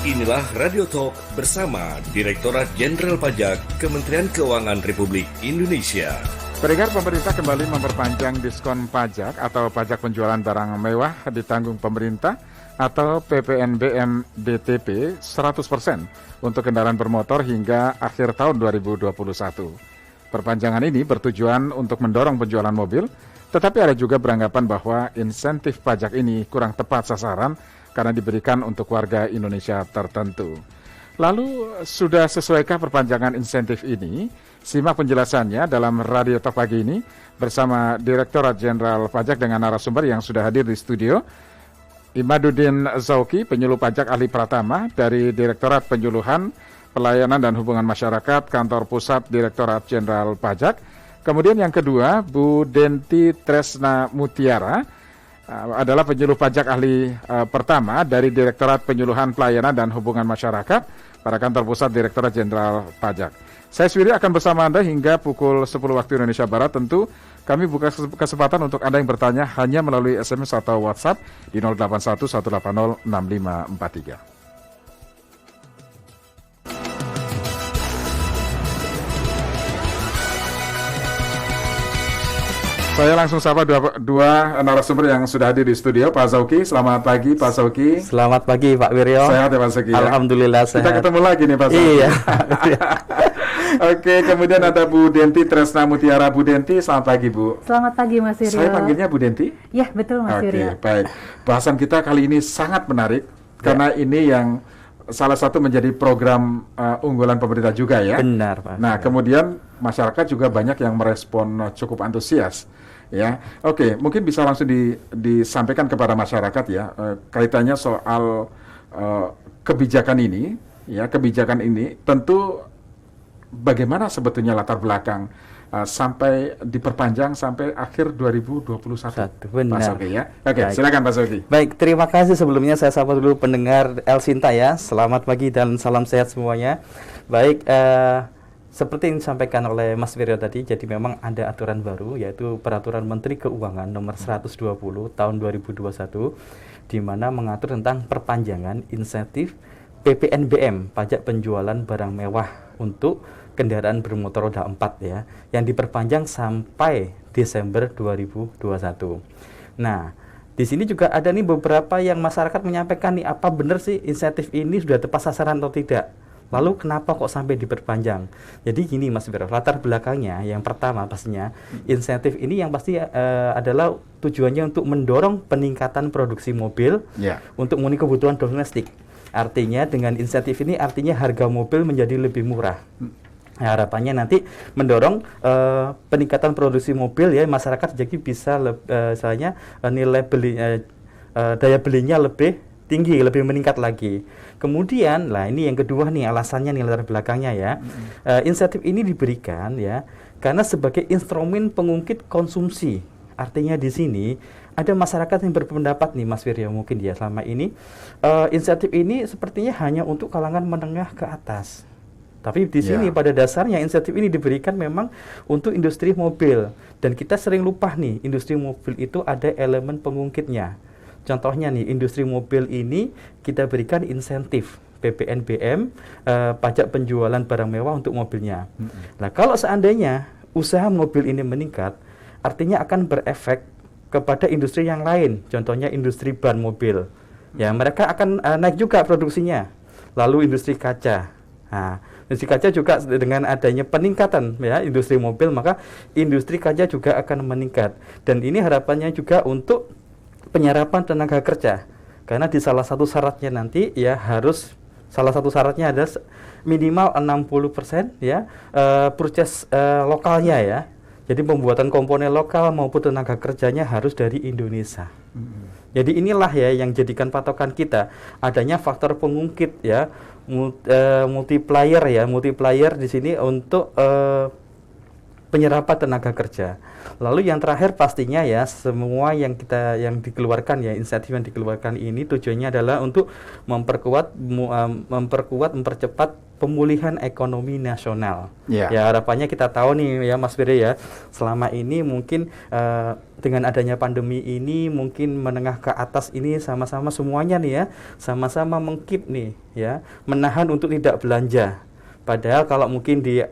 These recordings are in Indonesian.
Inilah Radio Talk bersama Direktorat Jenderal Pajak Kementerian Keuangan Republik Indonesia. Pendengar, pemerintah kembali memperpanjang diskon pajak atau pajak penjualan barang mewah ditanggung pemerintah atau PPNBM DTP 100% untuk kendaraan bermotor hingga akhir tahun 2021. Perpanjangan ini bertujuan untuk mendorong penjualan mobil, tetapi ada juga beranggapan bahwa insentif pajak ini kurang tepat sasaran karena diberikan untuk warga Indonesia tertentu. Lalu, sudah sesuaikah perpanjangan insentif ini? Simak penjelasannya dalam Radio Talk pagi ini bersama Direktorat Jenderal Pajak dengan narasumber yang sudah hadir di studio. Imaduddin Zauki, penyuluh pajak ahli pratama dari Direktorat Penyuluhan, Pelayanan dan Hubungan Masyarakat, Kantor Pusat Direktorat Jenderal Pajak. Kemudian yang kedua, Bu Denti Tresna Mutiara, adalah penyuluh pajak ahli pertama dari Direktorat Penyuluhan Pelayanan dan Hubungan Masyarakat pada Kantor Pusat Direktorat Jenderal Pajak. Saya Swiri akan bersama Anda hingga pukul 10 waktu Indonesia Barat. Tentu kami buka kesempatan untuk Anda yang bertanya hanya melalui SMS atau WhatsApp di 081 180 6543. Saya langsung sapa dua narasumber yang sudah hadir di studio. Pak Zauki, selamat pagi Pak Zauki. Selamat pagi Pak Wiryo. Sehat ya Pak Zauki? Alhamdulillah sehat. Kita ketemu lagi nih Pak Zauki. Iya. Oke, kemudian ada Bu Denti Tresna Mutiara. Bu Denti, selamat pagi Bu. Selamat pagi Mas Wiryo. Saya panggilnya Bu Denti? Ya, betul Mas Wiryo. Oke, baik. Bahasan kita kali ini sangat menarik karena ini yang salah satu menjadi program unggulan pemerintah juga ya. Benar Pak. Nah, kemudian masyarakat juga banyak yang merespon cukup antusias. Ya, oke, mungkin bisa langsung disampaikan kepada masyarakat ya kaitannya soal kebijakan ini. Ya, kebijakan ini tentu bagaimana sebetulnya latar belakang sampai diperpanjang sampai akhir 2021. Benar. Pak Soki ya. Oke, silakan Pak Soki. Baik, terima kasih sebelumnya saya sapa dulu pendengar El Sinta ya. Selamat pagi dan salam sehat semuanya. Baik, seperti yang disampaikan oleh Mas Wiryo tadi, jadi memang ada aturan baru yaitu Peraturan Menteri Keuangan nomor 120 tahun 2021 di mana mengatur tentang perpanjangan insentif PPNBM, pajak penjualan barang mewah untuk kendaraan bermotor roda 4 ya, yang diperpanjang sampai Desember 2021. Nah, di sini juga ada nih beberapa yang masyarakat menyampaikan nih, apa benar sih insentif ini sudah tepat sasaran atau tidak? Lalu kenapa kok sampai diperpanjang? Jadi gini Mas Wiryo, latar belakangnya yang pertama pastinya insentif ini yang pasti adalah tujuannya untuk mendorong peningkatan produksi mobil untuk memenuhi kebutuhan domestik. Artinya dengan insentif ini artinya harga mobil menjadi lebih murah. Nah, harapannya nanti mendorong peningkatan produksi mobil ya, masyarakat jadi bisa nilai beli daya belinya lebih tinggi, lebih meningkat lagi. Kemudian, lah ini yang kedua nih alasannya nih latar belakangnya ya. Insentif ini diberikan ya karena sebagai instrumen pengungkit konsumsi. Artinya di sini ada masyarakat yang berpendapat nih Mas Wiryo mungkin ya selama ini insentif ini sepertinya hanya untuk kalangan menengah ke atas. Tapi di sini pada dasarnya insentif ini diberikan memang untuk industri mobil dan kita sering lupa nih industri mobil itu ada elemen pengungkitnya. Contohnya nih, industri mobil ini kita berikan insentif PPNBM, pajak penjualan barang mewah untuk mobilnya. Nah, kalau seandainya usaha mobil ini meningkat, artinya akan berefek kepada industri yang lain. Contohnya industri ban mobil. Ya, mereka akan naik juga produksinya. Lalu industri kaca. Nah, industri kaca juga dengan adanya peningkatan ya industri mobil, maka industri kaca juga akan meningkat. Dan ini harapannya juga untuk penyerapan tenaga kerja, karena di salah satu syaratnya nanti ya harus salah satu syaratnya ada minimal 60% ya purchase lokalnya ya. Jadi pembuatan komponen lokal maupun tenaga kerjanya harus dari Indonesia. Jadi inilah ya yang jadikan patokan kita adanya faktor pengungkit ya multiplier di sini untuk penyerapan tenaga kerja. Lalu yang terakhir pastinya ya semua yang dikeluarkan ya insentif yang dikeluarkan ini tujuannya adalah untuk mempercepat pemulihan ekonomi nasional. Ya harapannya kita tahu nih ya Mas Wiryo ya selama ini mungkin dengan adanya pandemi ini mungkin menengah ke atas ini sama-sama semuanya nih ya, sama-sama mengkeep nih ya, menahan untuk tidak belanja. Padahal kalau mungkin di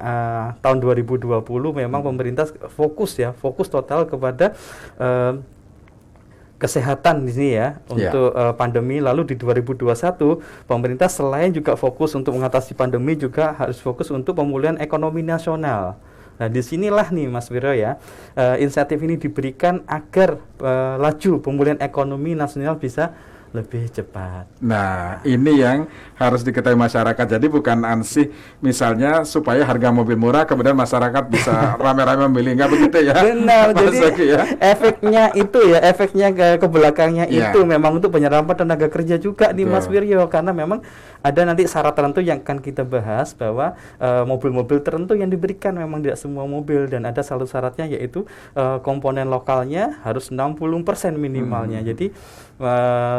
tahun 2020 memang pemerintah fokus total kepada kesehatan di sini ya untuk pandemi. Lalu di 2021 pemerintah selain juga fokus untuk mengatasi pandemi juga harus fokus untuk pemulihan ekonomi nasional. Nah, disinilah nih Mas Wiro ya, insentif ini diberikan agar laju pemulihan ekonomi nasional bisa lebih cepat. Nah, ini yang harus diketahui masyarakat. Jadi bukan ansih misalnya supaya harga mobil murah kemudian masyarakat bisa rame-rame membeli, nggak begitu ya? Benar. Mas Jadi Zaki, ya? efeknya ke belakangnya itu memang untuk penyerapan tenaga kerja juga nih Mas Wiryo, karena memang ada nanti syarat tertentu yang akan kita bahas bahwa mobil-mobil tertentu yang diberikan memang tidak semua mobil, dan ada salah syaratnya yaitu komponen lokalnya harus 60% minimalnya. Jadi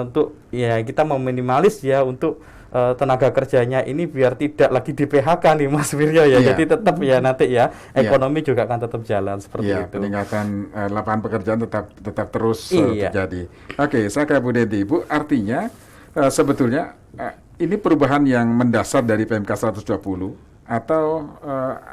untuk ya kita mau minimalis ya untuk tenaga kerjanya ini biar tidak lagi di PHK nih Mas Wiryo ya. Jadi tetap ya nanti ya ekonomi juga akan tetap jalan seperti itu. Peningkatan lapangan pekerjaan tetap terus terjadi. Oke, saya ke Bu Dedi. Bu, artinya sebetulnya ini perubahan yang mendasar dari PMK 120 atau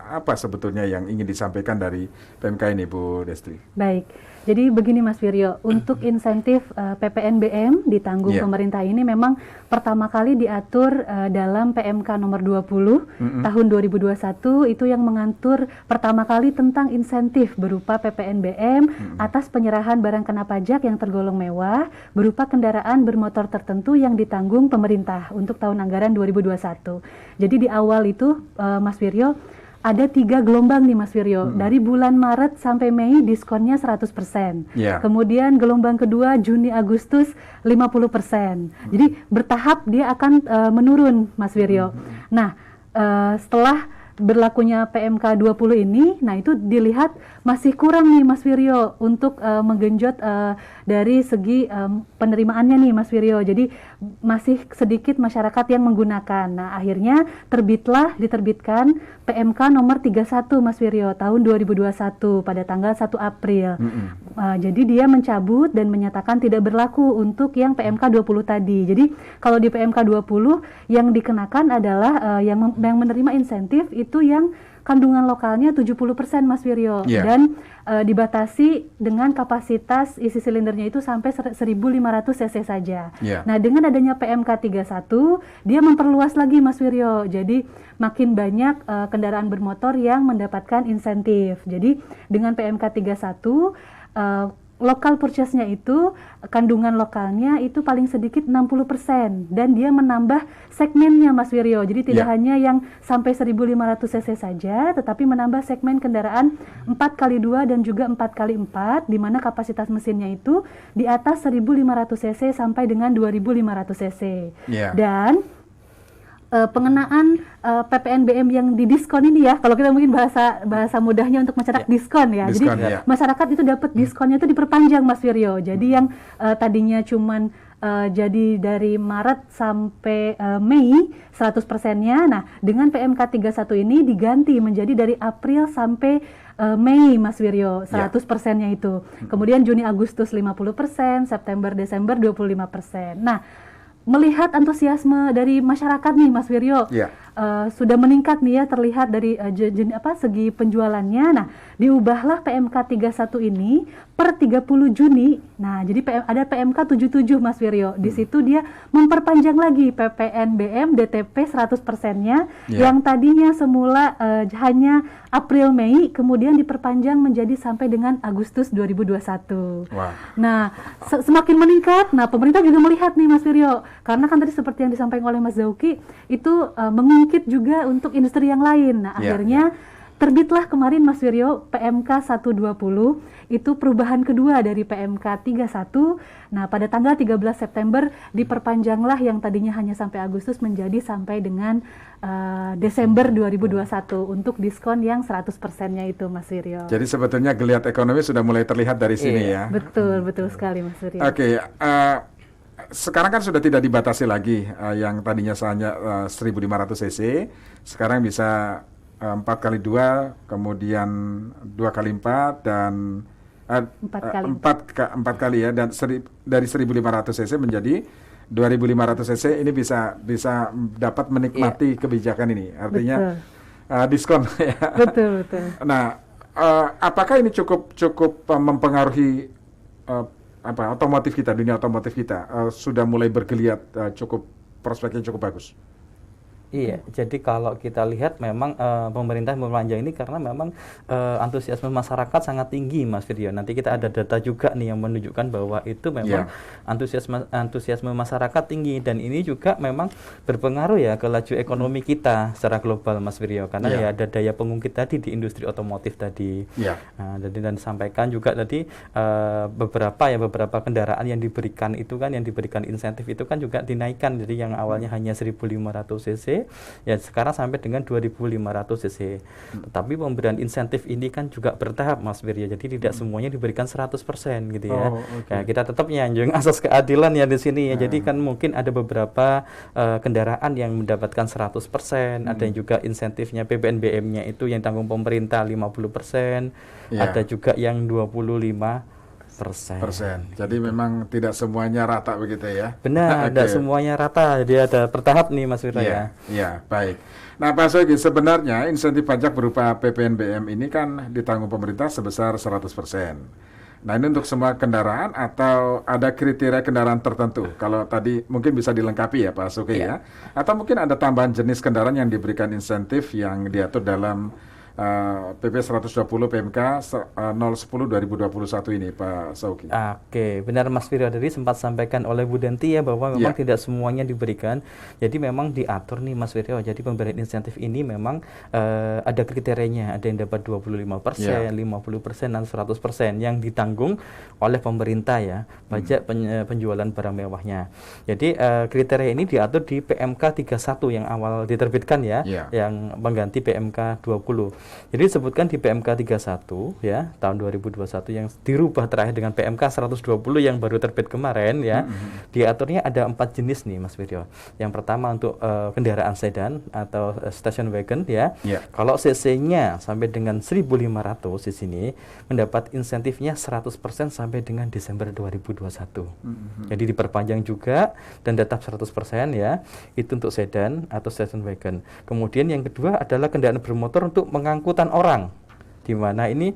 apa sebetulnya yang ingin disampaikan dari PMK ini, Bu Destri? Baik, jadi begini Mas Wiryo, untuk insentif PPNBM ditanggung pemerintah ini memang pertama kali diatur dalam PMK nomor 20 tahun 2021, itu yang mengatur pertama kali tentang insentif berupa PPNBM atas penyerahan barang kena pajak yang tergolong mewah berupa kendaraan bermotor tertentu yang ditanggung pemerintah untuk tahun anggaran 2021. Jadi di awal itu Mas Wiryo, ada 3 gelombang nih Mas Wiryo. Dari bulan Maret sampai Mei diskonnya 100%. Kemudian gelombang kedua Juni Agustus 50%. Jadi bertahap dia akan menurun Mas Wiryo. Nah, setelah berlakunya PMK 20 ini, nah itu dilihat masih kurang nih Mas Wiryo untuk menggenjot dari segi penerimaannya nih Mas Wiryo. Jadi masih sedikit masyarakat yang menggunakan. Nah, akhirnya diterbitkan PMK nomor 31 Mas Wiryo tahun 2021 pada tanggal 1 April. Jadi dia mencabut dan menyatakan tidak berlaku untuk yang PMK 20 tadi. Jadi kalau di PMK 20 yang dikenakan adalah yang menerima insentif itu yang kandungan lokalnya 70% Mas Wiryo, dan dibatasi dengan kapasitas isi silindernya itu sampai 1.500 cc saja. Nah, dengan adanya PMK 31 dia memperluas lagi Mas Wiryo, jadi makin banyak kendaraan bermotor yang mendapatkan insentif. Jadi dengan PMK 31 local purchase-nya itu, kandungan lokalnya itu paling sedikit 60%, dan dia menambah segmennya Mas Wiryo. Jadi tidak hanya yang sampai 1.500 cc saja, tetapi menambah segmen kendaraan 4x2 dan juga 4x4, di mana kapasitas mesinnya itu di atas 1.500 cc sampai dengan 2.500 cc. Dan pengenaan PPNBM yang didiskon ini ya, kalau kita mungkin bahasa mudahnya untuk masyarakat diskon ya. Jadi masyarakat itu dapat diskonnya itu diperpanjang Mas Wiryo. Jadi yang tadinya cuman jadi dari Maret sampai Mei 100%-nya. Nah, dengan PMK 31 ini diganti menjadi dari April sampai Mei Mas Wiryo 100%-nya itu. Kemudian Juni Agustus 50%, September Desember 25%. Nah, melihat antusiasme dari masyarakat nih Mas Wiryo, sudah meningkat nih ya, terlihat dari segi penjualannya. Nah, diubahlah PMK 31 ini per 30 Juni. Nah, jadi ada PMK 77 Mas Wiryo. Di situ dia memperpanjang lagi PPNBM DTP 100%-nya yang tadinya semula hanya April Mei, kemudian diperpanjang menjadi sampai dengan Agustus 2021. Nah, semakin meningkat. Nah, pemerintah juga melihat nih Mas Wiryo, karena kan tadi seperti yang disampaikan oleh Mas Zauki itu mengungkit juga untuk industri yang lain. Nah, akhirnya terbitlah kemarin Mas Wiryo PMK 120, itu perubahan kedua dari PMK 31. Nah, pada tanggal 13 September diperpanjanglah yang tadinya hanya sampai Agustus menjadi sampai dengan Desember 2021 untuk diskon yang 100%-nya itu Mas Wiryo. Jadi sebetulnya geliat ekonomi sudah mulai terlihat dari sini ya. Betul sekali Mas Wiryo. Oke, sekarang kan sudah tidak dibatasi lagi yang tadinya hanya 1.500 cc, sekarang bisa 4x2, kemudian 2x4, dan empat kali ya, dan dari 1.500 cc menjadi 2.500 cc ini bisa dapat menikmati kebijakan ini, artinya diskon ya. Betul. Nah, apakah ini cukup mempengaruhi otomotif kita, dunia otomotif kita sudah mulai bergeliat, prospeknya cukup bagus? Iya, jadi kalau kita lihat memang pemerintah memperpanjang ini karena memang antusiasme masyarakat sangat tinggi, Mas Firyo. Nanti kita ada data juga nih yang menunjukkan bahwa itu memang antusiasme masyarakat tinggi, dan ini juga memang berpengaruh ya ke laju ekonomi kita secara global, Mas Firyo. Karena ya ada daya pengungkit tadi di industri otomotif tadi. Jadi dan disampaikan juga tadi beberapa kendaraan yang diberikan itu kan, yang diberikan insentif itu kan juga dinaikkan. Jadi yang awalnya hanya 1.500 cc ya sekarang sampai dengan 2.500 cc. Tetapi pemberian insentif ini kan juga bertahap, Mas Wirya. Jadi tidak semuanya diberikan 100% gitu ya. Ya kita tetap nyanjung asas keadilan ya di sini ya. Jadi kan mungkin ada beberapa kendaraan yang mendapatkan 100%, ada yang juga insentifnya PPNBM-nya itu yang tanggung pemerintah 50%, ada juga yang 25%. Jadi memang tidak semuanya rata begitu ya? Benar, tidak semuanya rata. Jadi ada bertahap nih, Mas Wirya. Ya, baik. Nah, Pak Soegi, sebenarnya insentif pajak berupa PPNBM ini kan ditanggung pemerintah sebesar 100%. Nah, ini untuk semua kendaraan atau ada kriteria kendaraan tertentu? Kalau tadi mungkin bisa dilengkapi ya Pak Soegi ya? Atau mungkin ada tambahan jenis kendaraan yang diberikan insentif yang diatur dalam PP 120 PMK 010/2021 ini, Pak Sauki. Oke, benar Mas Firyo, tadi sempat sampaikan oleh Bu Denti ya bahwa memang tidak semuanya diberikan. Jadi memang diatur nih Mas Firyo. Jadi pemberian insentif ini memang ada kriterianya. Ada yang dapat 25%, 50% dan 100% yang ditanggung oleh pemerintah ya, pajak penjualan barang mewahnya. Jadi kriteria ini diatur di PMK 31 yang awal diterbitkan ya, yang mengganti PMK 20. Jadi disebutkan di PMK 31 ya tahun 2021 yang dirubah terakhir dengan PMK 120 yang baru terbit kemarin ya. Diaturnya ada 4 jenis nih Mas Wiryo. Yang pertama untuk kendaraan sedan atau station wagon ya. Kalau cc-nya sampai dengan 1.500 di sini mendapat insentifnya 100% sampai dengan Desember 2021. Jadi diperpanjang juga dan tetap 100% ya. Itu untuk sedan atau station wagon. Kemudian yang kedua adalah kendaraan bermotor untuk angkutan orang, di mana ini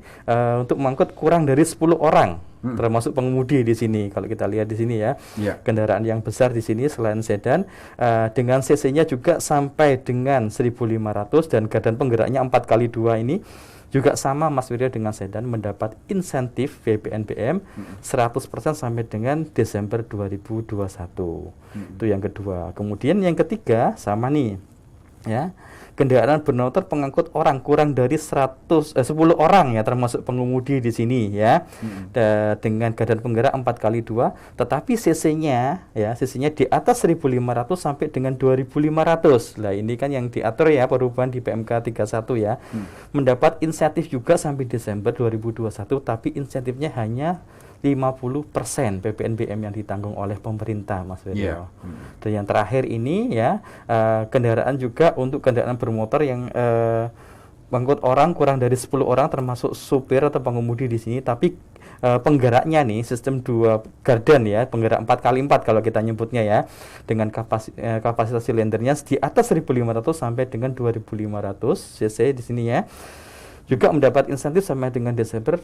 untuk mengangkut kurang dari 10 orang, termasuk pengemudi di sini. Kalau kita lihat di sini ya, kendaraan yang besar di sini selain sedan dengan cc-nya juga sampai dengan 1.500 dan gardan penggeraknya 4x2 ini juga sama Mas Wiryo dengan sedan mendapat insentif PPNBM 100% sampai dengan Desember 2021. Itu yang kedua. Kemudian yang ketiga sama nih ya, kendaraan bermotor pengangkut orang kurang dari 10 orang ya, termasuk pengemudi di sini ya, dengan gardan penggerak 4x2, tetapi cc-nya di atas 1.500 sampai dengan 2.500. Nah ini kan yang diatur ya perubahan di PMK 31 ya, mendapat insentif juga sampai Desember 2021, tapi insentifnya hanya 50% PPNBM yang ditanggung oleh pemerintah, Mas Wiryo. Dan yang terakhir ini ya, kendaraan juga untuk kendaraan bermotor yang mengangkut orang kurang dari 10 orang termasuk supir atau pengemudi di sini, tapi penggeraknya nih sistem 2 gardan ya, penggerak 4x4 kalau kita nyebutnya ya, dengan kapasitas silindernya di atas 1.500 sampai dengan 2.500 cc di sini ya. Juga mendapat insentif sampai dengan Desember,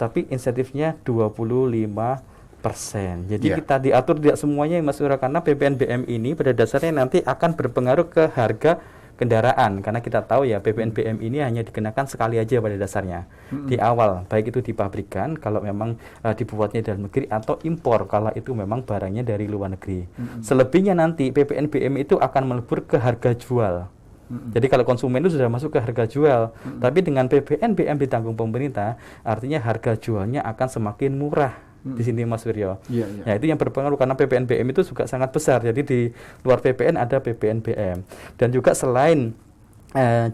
tapi insentifnya 25%. Jadi kita diatur tidak semuanya Mas Wiryo, karena PPNBM ini pada dasarnya nanti akan berpengaruh ke harga kendaraan, karena kita tahu ya PPNBM ini hanya dikenakan sekali aja pada dasarnya di awal, baik itu di pabrikan kalau memang dibuatnya dalam negeri atau impor kalau itu memang barangnya dari luar negeri. Selebihnya nanti PPNBM itu akan melebur ke harga jual. Jadi kalau konsumen itu sudah masuk ke harga jual, tapi dengan PPNBM ditanggung pemerintah, artinya harga jualnya akan semakin murah di sini Mas Wiryo. Ya itu yang berpengaruh karena PPNBM itu juga sangat besar. Jadi di luar PPN ada PPNBM. Dan juga selain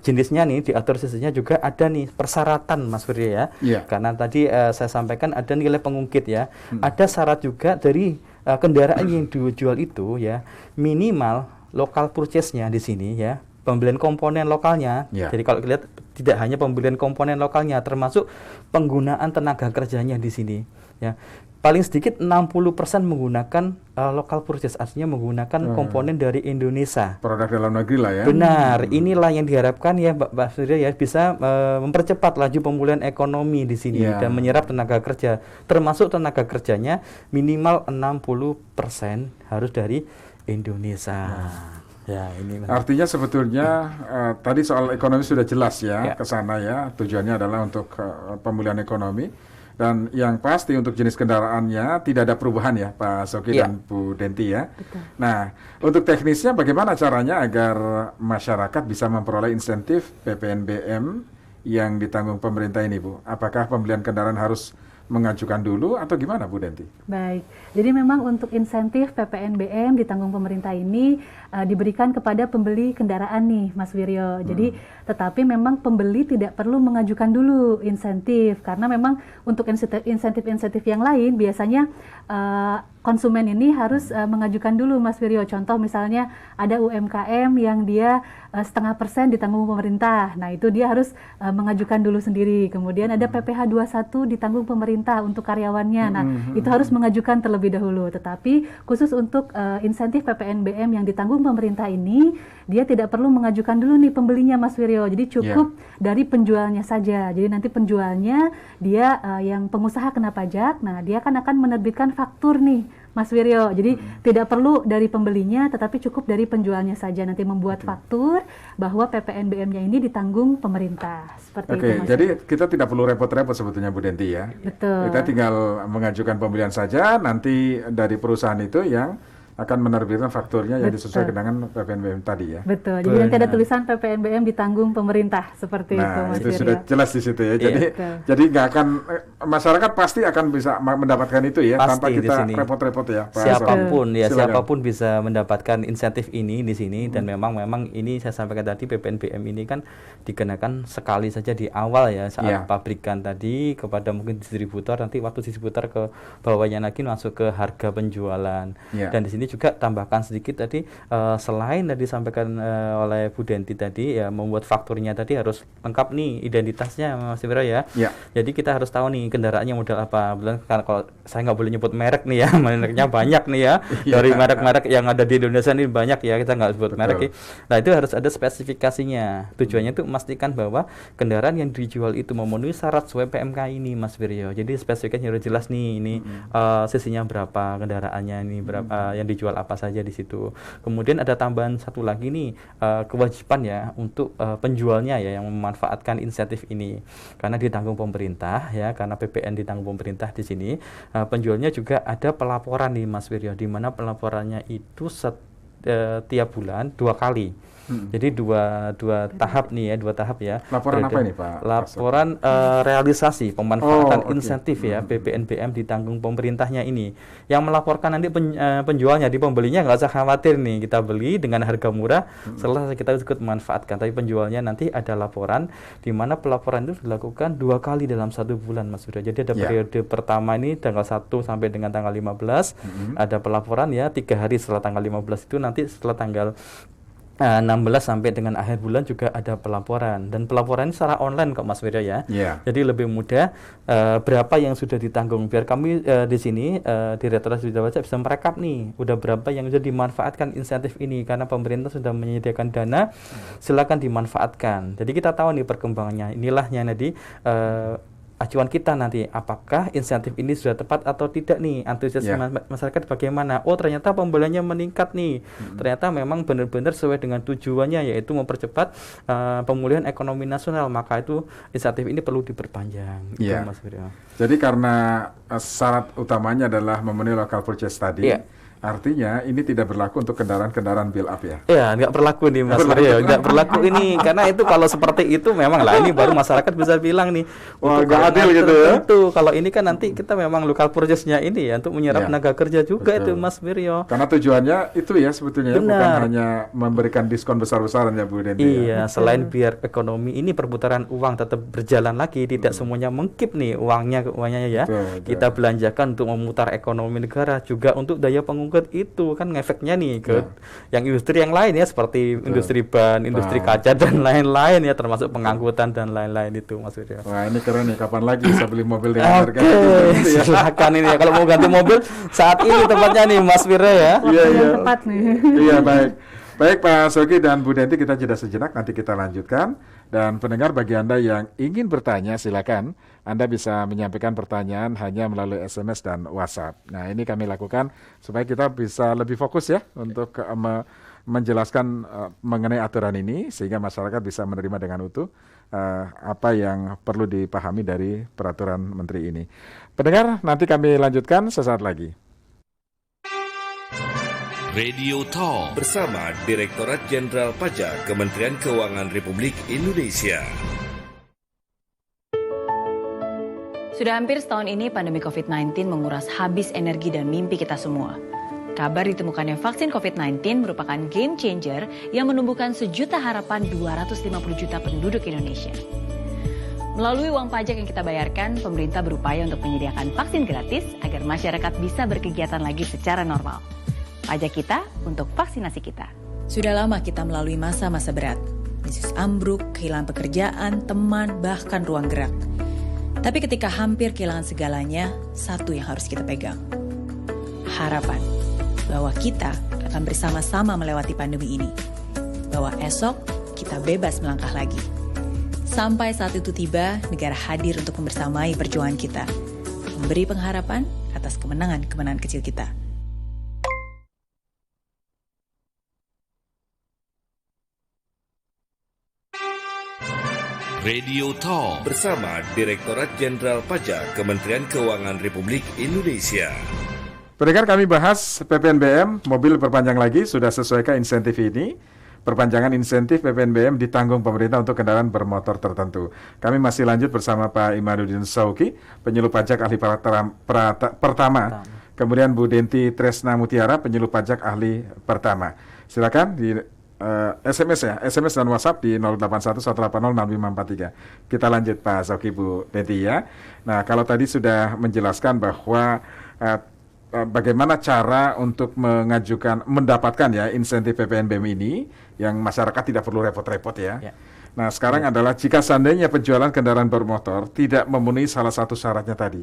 jenisnya nih diatur sisinya juga ada nih persyaratan Mas Wiryo ya. Karena tadi saya sampaikan ada nilai pengungkit ya. Ada syarat juga dari kendaraan yang dijual itu ya, minimal lokal purchase-nya di sini ya. pembelian komponen lokalnya. Jadi kalau lihat tidak hanya pembelian komponen lokalnya, termasuk penggunaan tenaga kerjanya di sini. Ya, paling sedikit 60% menggunakan local purchase, artinya menggunakan komponen dari Indonesia. Produk dalam negeri lah ya. Benar, inilah yang diharapkan ya Mbak Surya ya, bisa mempercepat laju pemulihan ekonomi di sini dan menyerap tenaga kerja, termasuk tenaga kerjanya minimal 60% harus dari Indonesia. Ya, ini artinya sebetulnya tadi soal ekonomi sudah jelas ya, ke sana ya, tujuannya adalah untuk pemulihan ekonomi. Dan yang pasti untuk jenis kendaraannya tidak ada perubahan ya Pak Soki dan Bu Denti ya. Betul. Nah, untuk teknisnya bagaimana caranya agar masyarakat bisa memperoleh insentif PPNBM yang ditanggung pemerintah ini Bu? Apakah pembelian kendaraan harus mengajukan dulu atau gimana Bu Denti? Baik, jadi memang untuk insentif PPNBM ditanggung pemerintah ini diberikan kepada pembeli kendaraan nih Mas Wiryo. Jadi tetapi memang pembeli tidak perlu mengajukan dulu insentif, karena memang untuk insentif-insentif yang lain biasanya konsumen ini harus mengajukan dulu Mas Wiryo. Contoh misalnya ada UMKM yang dia 0,5% ditanggung pemerintah. Nah, itu dia harus mengajukan dulu sendiri. Kemudian ada PPh 21 ditanggung pemerintah untuk karyawannya. Nah, itu harus mengajukan terlebih dahulu. Tetapi khusus untuk insentif PPNBM yang ditanggung pemerintah ini, dia tidak perlu mengajukan dulu nih pembelinya Mas Wiryo. Jadi cukup dari penjualnya saja. Jadi nanti penjualnya dia yang pengusaha kena pajak. Nah, dia akan menerbitkan faktur nih Mas Wiryo. Jadi tidak perlu dari pembelinya, tetapi cukup dari penjualnya saja nanti membuat faktur bahwa PPNBM-nya ini ditanggung pemerintah. Seperti itu Mas. Jadi kita tidak perlu repot-repot sebetulnya Bu Denti ya. Betul. Kita tinggal mengajukan pembelian saja, nanti dari perusahaan itu yang akan menerbitkan fakturnya yang disesuaikan dengan PPNBM tadi ya. Betul. Jadi nanti ada tulisan PPNBM ditanggung pemerintah seperti itu Mas itu Wiryo. sudah jelas di situ ya. Jadi nggak akan masyarakat pasti akan bisa mendapatkan itu ya, pasti tanpa kita repot-repot ya. Siapapun bisa mendapatkan insentif ini di sini dan memang ini saya sampaikan tadi PPNBM ini kan dikenakan sekali saja di awal ya saat pabrikan tadi kepada mungkin distributor, nanti waktu distributor ke bawahnya lagi masuk ke harga penjualan. Dan di sini juga tambahkan sedikit tadi selain tadi disampaikan oleh Bu Denti tadi ya, membuat fakturnya tadi harus lengkap nih identitasnya Mas Wiryo ya. Jadi kita harus tahu nih kendaraannya model apa. Karena kalau saya nggak boleh nyebut merek nih ya, mereknya banyak nih ya. Dari merek-merek yang ada di Indonesia ini banyak ya, kita nggak sebut merek ya. Nah, itu harus ada spesifikasinya. Tujuannya itu memastikan bahwa kendaraan yang dijual itu memenuhi syarat sesuai PMK ini Mas Wiryo. Jadi spesifikasinya harus jelas nih, ini sisinya berapa, kendaraannya ini berapa, yang dijual apa saja di situ. Kemudian ada tambahan satu lagi nih, kewajiban ya untuk penjualnya ya yang memanfaatkan insentif ini, karena ditanggung pemerintah ya, karena PPN ditanggung pemerintah di sini. Penjualnya juga ada pelaporan nih Mas Wiryo, di mana pelaporannya itu tiap bulan 2 kali. Jadi dua tahap nih ya, 2 tahap ya. Laporan apa ini Pak? Laporan realisasi pemanfaatan insentif ya, PPNBM ditanggung pemerintahnya ini. Yang melaporkan nanti penjualnya, di pembelinya nggak usah khawatir nih, kita beli dengan harga murah, setelah kita ikut memanfaatkan. Tapi penjualnya nanti ada laporan, di mana pelaporan itu dilakukan 2 kali dalam 1 bulan Mas Wiryo. Jadi ada periode pertama ini tanggal 1 sampai dengan tanggal 15, ada pelaporan ya, 3 hari setelah tanggal 15 itu, nanti setelah tanggal 16 sampai dengan akhir bulan juga ada pelaporan, dan pelaporan secara online kok Mas Wiryo ya. Jadi lebih mudah berapa yang sudah ditanggung, biar kami di sini Direktorat Jenderal Pajak bisa merekap nih udah berapa yang sudah dimanfaatkan insentif ini, karena pemerintah sudah menyediakan dana, silakan dimanfaatkan. Jadi kita tahu nih perkembangannya. Inilah yang tadi acuan kita nanti, apakah insentif ini sudah tepat atau tidak nih, antusias masyarakat bagaimana. Oh, ternyata pembeliannya meningkat nih, ternyata memang benar-benar sesuai dengan tujuannya, yaitu mempercepat pemulihan ekonomi nasional, maka itu insentif ini perlu diperpanjang. Itu Mas Wiryo. Jadi karena syarat utamanya adalah memenuhi local purchase tadi, artinya ini tidak berlaku untuk kendaraan-kendaraan build up ya? Iya, nggak berlaku nih Mas Wiryo, nggak berlaku ini, karena itu kalau seperti itu memang lah ini baru masyarakat bisa bilang nih, wah nggak adil gitu ya? Kalau ini kan nanti kita memang local purchase-nya ini ya untuk menyerap tenaga kerja juga. Betul. Itu Mas Wiryo. Karena tujuannya itu ya sebetulnya, bukan hanya memberikan diskon besar-besaran ya Bu Denti. Iya, selain biar ekonomi ini perputaran uang tetap berjalan lagi, tidak semuanya mengkip nih uangnya ya. Kita belanjakan untuk memutar ekonomi negara, juga untuk daya pengumpul mengangkut itu kan ngefeknya nih ke yang industri yang lain ya, seperti industri ban, industri kaca dan lain-lain ya, termasuk pengangkutan dan lain-lain itu Mas Wiryo. Wah, ini keren nih, kapan lagi bisa beli mobil dengan harga silakan ini ya, kalau mau ganti mobil saat ini tempatnya nih Mas Wiryo ya. Iya. Tepat nih. Iya, baik. Baik Pak Sogi dan Bu Denti, kita jeda sejenak, nanti kita lanjutkan. Dan pendengar, bagi Anda yang ingin bertanya, silakan Anda bisa menyampaikan pertanyaan hanya melalui SMS dan WhatsApp. Nah, ini kami lakukan supaya kita bisa lebih fokus ya untuk menjelaskan mengenai aturan ini, sehingga masyarakat bisa menerima dengan utuh apa yang perlu dipahami dari peraturan Menteri ini. Pendengar, nanti kami lanjutkan sesaat lagi. Radio Talk bersama Direktorat Jenderal Pajak Kementerian Keuangan Republik Indonesia. Sudah hampir setahun ini pandemi COVID-19 menguras habis energi dan mimpi kita semua. Kabar ditemukannya vaksin COVID-19 merupakan game changer yang menumbuhkan sejuta harapan 250 juta penduduk Indonesia. Melalui uang pajak yang kita bayarkan, pemerintah berupaya untuk menyediakan vaksin gratis agar masyarakat bisa berkegiatan lagi secara normal. Pajak kita untuk vaksinasi kita. Sudah lama kita melalui masa-masa berat. Bisnis ambruk, kehilangan pekerjaan, teman, bahkan ruang gerak. Tapi ketika hampir kehilangan segalanya, satu yang harus kita pegang. Harapan bahwa kita akan bersama-sama melewati pandemi ini. Bahwa esok kita bebas melangkah lagi. Sampai saat itu tiba, negara hadir untuk membersamai perjuangan kita. Memberi pengharapan atas kemenangan-kemenangan kecil kita. Radio Talk bersama Direktorat Jenderal Pajak Kementerian Keuangan Republik Indonesia. Pendengar, kami bahas PPNBM, mobil perpanjang lagi, sudah sesuaikah insentif ini? Perpanjangan insentif PPNBM ditanggung pemerintah untuk kendaraan bermotor tertentu. Kami masih lanjut bersama Pak Imaduddin Sauki, penyuluh pajak ahli pertama. Kemudian Bu Denti Tresna Mutiara, penyuluh pajak ahli pertama. Silakan di SMS ya, SMS dan WhatsApp di 0811806543. Kita lanjut Pak Sauki, Bu Denti ya. Nah, kalau tadi sudah menjelaskan bahwa bagaimana cara untuk mendapatkan ya insentif PPNBM ini yang masyarakat tidak perlu repot-repot ya. Nah, sekarang adalah jika seandainya penjualan kendaraan bermotor tidak memenuhi salah satu syaratnya tadi.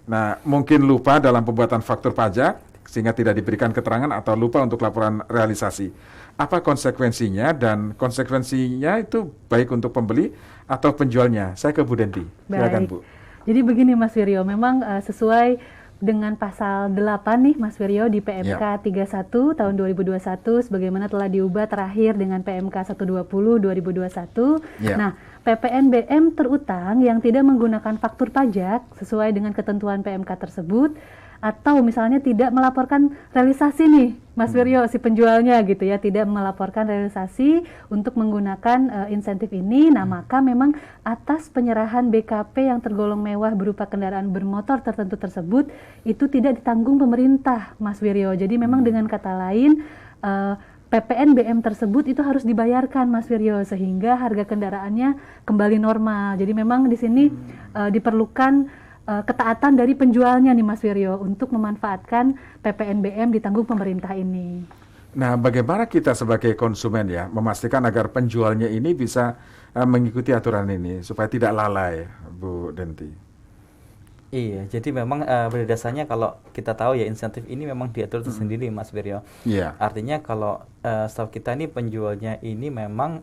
Nah, mungkin lupa dalam pembuatan faktur pajak sehingga tidak diberikan keterangan atau lupa untuk laporan realisasi. Apa konsekuensinya, dan konsekuensinya itu baik untuk pembeli atau penjualnya? Saya ke Bu Denti. Silakan Bu. Jadi begini Mas Wiryo, memang sesuai dengan pasal 8 nih Mas Wiryo di PMK 31 tahun 2021 sebagaimana telah diubah terakhir dengan PMK 120 2021. Nah, PPNBM terutang yang tidak menggunakan faktur pajak sesuai dengan ketentuan PMK tersebut, atau misalnya tidak melaporkan realisasi nih Mas Wiryo, si penjualnya gitu ya, tidak melaporkan realisasi untuk menggunakan insentif ini, nah maka memang atas penyerahan BKP yang tergolong mewah berupa kendaraan bermotor tertentu tersebut itu tidak ditanggung pemerintah Mas Wiryo. Jadi memang dengan kata lain PPNBM tersebut itu harus dibayarkan Mas Wiryo sehingga harga kendaraannya kembali normal. Jadi memang di sini diperlukan ketaatan dari penjualnya nih Mas Wiryo untuk memanfaatkan PPNBM ditanggung pemerintah ini. Nah, bagaimana kita sebagai konsumen ya memastikan agar penjualnya ini bisa mengikuti aturan ini supaya tidak lalai, Bu Denti? Iya, jadi memang pada dasarnya kalau kita tahu ya insentif ini memang diatur tersendiri Mas Wiryo. Artinya kalau setahu kita ini penjualnya ini memang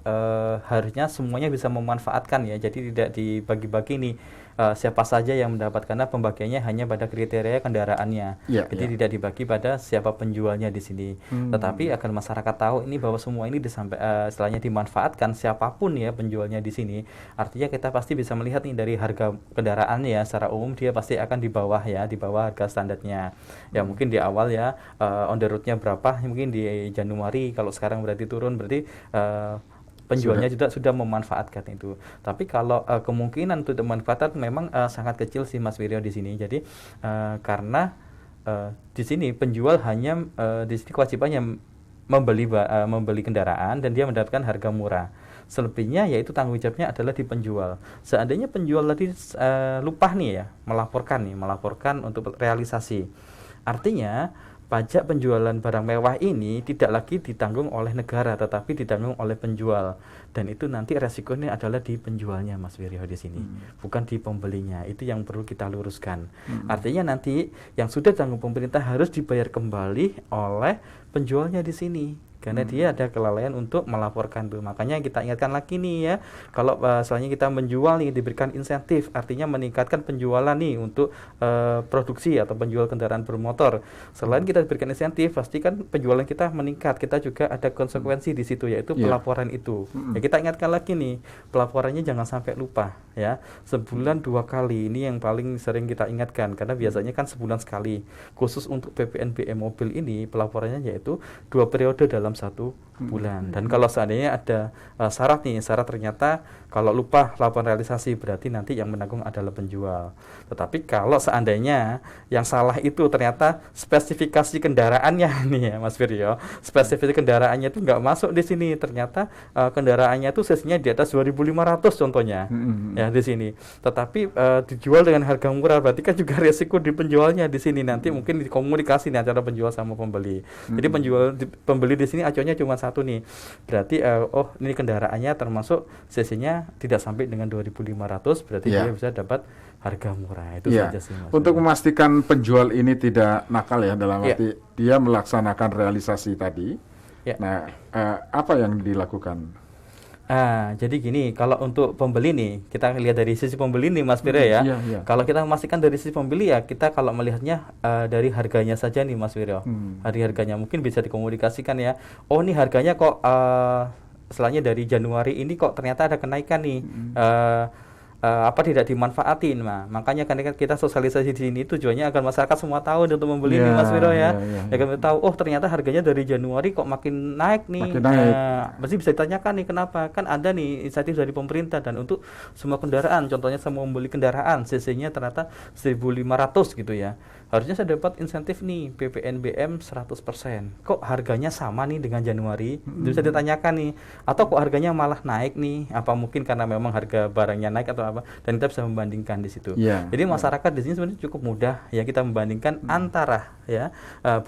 harusnya semuanya bisa memanfaatkan ya. Jadi tidak dibagi-bagi nih siapa saja yang mendapatkan, karena pembagiannya hanya pada kriteria kendaraannya. Jadi tidak dibagi pada siapa penjualnya di sini. Tetapi agar masyarakat tahu ini bahwa semua ini istilahnya dimanfaatkan siapapun ya penjualnya di sini. Artinya kita pasti bisa melihat nih dari harga kendaraan ya secara umum dia pasti akan di bawah ya, di bawah harga standarnya. Ya mungkin di awal ya on the road-nya berapa, mungkin di Januari, kalau sekarang berarti turun, berarti penjualnya juga sudah memanfaatkan itu. Tapi kalau kemungkinan untuk memanfaatkan memang sangat kecil sih Mas Wiryo di sini. Jadi karena di sini penjual hanya di sini kewajibannya membeli kendaraan dan dia mendapatkan harga murah. Selebihnya yaitu tanggung jawabnya adalah di penjual. Seandainya penjual tadi lupa nih ya melaporkan untuk realisasi. Artinya pajak penjualan barang mewah ini tidak lagi ditanggung oleh negara, tetapi ditanggung oleh penjual. Dan itu nanti resikonya adalah di penjualnya, Mas Wiryo, di sini, bukan di pembelinya. Itu yang perlu kita luruskan. Artinya nanti yang sudah ditanggung pemerintah harus dibayar kembali oleh penjualnya di sini. Karena dia ada kelalaian untuk melaporkan tuh. Makanya kita ingatkan lagi nih ya, kalau soalnya kita menjual nih diberikan insentif, artinya meningkatkan penjualan nih untuk produksi atau penjual kendaraan bermotor. Selain kita diberikan insentif, pasti kan penjualan kita meningkat. Kita juga ada konsekuensi di situ, yaitu pelaporan itu. Ya, kita ingatkan lagi nih, pelaporannya jangan sampai lupa ya. Sebulan 2 kali, ini yang paling sering kita ingatkan, karena biasanya kan sebulan sekali. Khusus untuk PPNBM mobil ini pelaporannya yaitu 2 periode dalam 1 bulan. Dan kalau seandainya ada syarat nih, syarat ternyata kalau lupa laporan realisasi, berarti nanti yang menanggung adalah penjual. Tetapi kalau seandainya yang salah itu ternyata spesifikasi kendaraannya nih ya Mas Wiryo, spesifikasi kendaraannya itu nggak masuk di sini, ternyata kendaraannya itu sesinya di atas 2.500 contohnya ya di sini. Tetapi dijual dengan harga murah, berarti kan juga resiko di penjualnya di sini. Nanti mungkin dikomunikasi nih antara penjual sama pembeli. Jadi pembeli di sini acuannya cuma satu nih. Berarti oh ini kendaraannya termasuk cc-nya tidak sampai dengan 2.500, berarti dia bisa dapat harga murah. Itu saja sih, Mas. Untuk memastikan penjual ini tidak nakal ya, dalam arti dia melaksanakan realisasi tadi. Nah, apa yang dilakukan? Jadi gini, kalau untuk pembeli nih, kita lihat dari sisi pembeli nih Mas Wiryo ya. Kalau kita memastikan dari sisi pembeli ya, kita kalau melihatnya dari harganya saja nih Mas Wiryo. Harganya mungkin bisa dikomunikasikan ya. Oh ini harganya kok setelahnya dari Januari ini kok ternyata ada kenaikan nih. Apa tidak dimanfaatin, makanya kan kita sosialisasi di sini tujuannya agar masyarakat semua tahu untuk membeli nih Mas Wiryo ya. Agar tahu, oh ternyata harganya dari Januari kok makin naik nih. Pasti bisa ditanyakan nih kenapa, kan ada nih insentif dari pemerintah, dan untuk semua kendaraan, contohnya saya mau membeli kendaraan cc-nya ternyata 1.500 gitu ya, harusnya saya dapat insentif nih PPNBM 100%. Kok harganya sama nih dengan Januari? Itu bisa ditanyakan nih. Atau kok harganya malah naik nih? Apa mungkin karena memang harga barangnya naik atau apa? Dan kita bisa membandingkan di situ. Jadi masyarakat di sini sebenarnya cukup mudah ya, kita membandingkan antara ya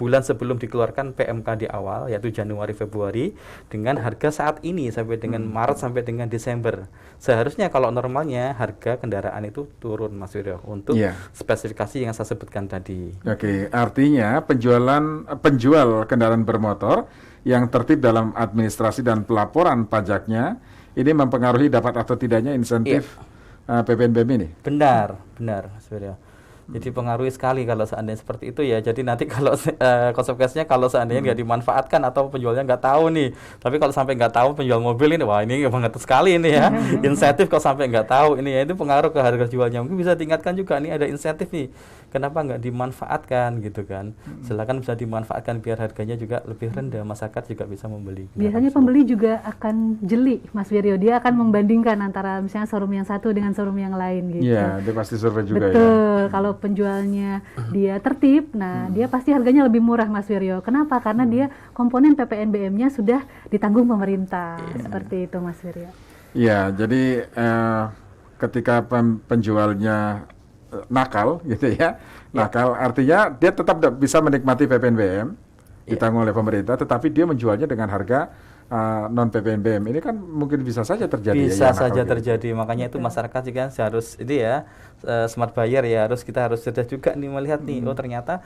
bulan sebelum dikeluarkan PMK di awal, yaitu Januari Februari, dengan harga saat ini sampai dengan Maret sampai dengan Desember. Seharusnya kalau normalnya harga kendaraan itu turun Mas Wiryo untuk spesifikasi yang saya sebutkan tadi. Oke, artinya penjual kendaraan bermotor yang tertib dalam administrasi dan pelaporan pajaknya ini mempengaruhi dapat atau tidaknya insentif PPNBM ini. Benar Mas Wiryo. Jadi pengaruhi sekali kalau seandainya seperti itu ya. Jadi nanti kalau konsekuensinya kalau seandainya nggak dimanfaatkan atau penjualnya nggak tahu nih. Tapi kalau sampai nggak tahu penjual mobil ini, wah ini banget sekali ini ya. Insentif kalau sampai nggak tahu ini ya, itu pengaruh ke harga jualnya. Mungkin bisa diingatkan juga nih ada insentif nih. Kenapa nggak dimanfaatkan gitu kan? Silakan bisa dimanfaatkan biar harganya juga lebih rendah, masyarakat juga bisa membeli. Biasanya pembeli juga akan jeli, Mas Wiryo. Dia akan membandingkan antara misalnya showroom yang satu dengan showroom yang lain gitu. Iya, dia pasti survei juga. Betul. Kalau penjualnya dia tertib, nah dia pasti harganya lebih murah Mas Wiryo. Kenapa? Karena dia komponen PPNBM-nya sudah ditanggung pemerintah. Seperti itu Mas Wiryo. Iya, jadi ketika penjualnya nakal gitu ya. Nakal artinya dia tetap bisa menikmati PPNBM ditanggung oleh pemerintah, tetapi dia menjualnya dengan harga non PPNBM. Ini kan mungkin bisa saja terjadi. Bisa saja terjadi. Makanya itu masyarakat juga harus ini ya, smart buyer ya, kita harus cerdas juga nih melihat nih, oh ternyata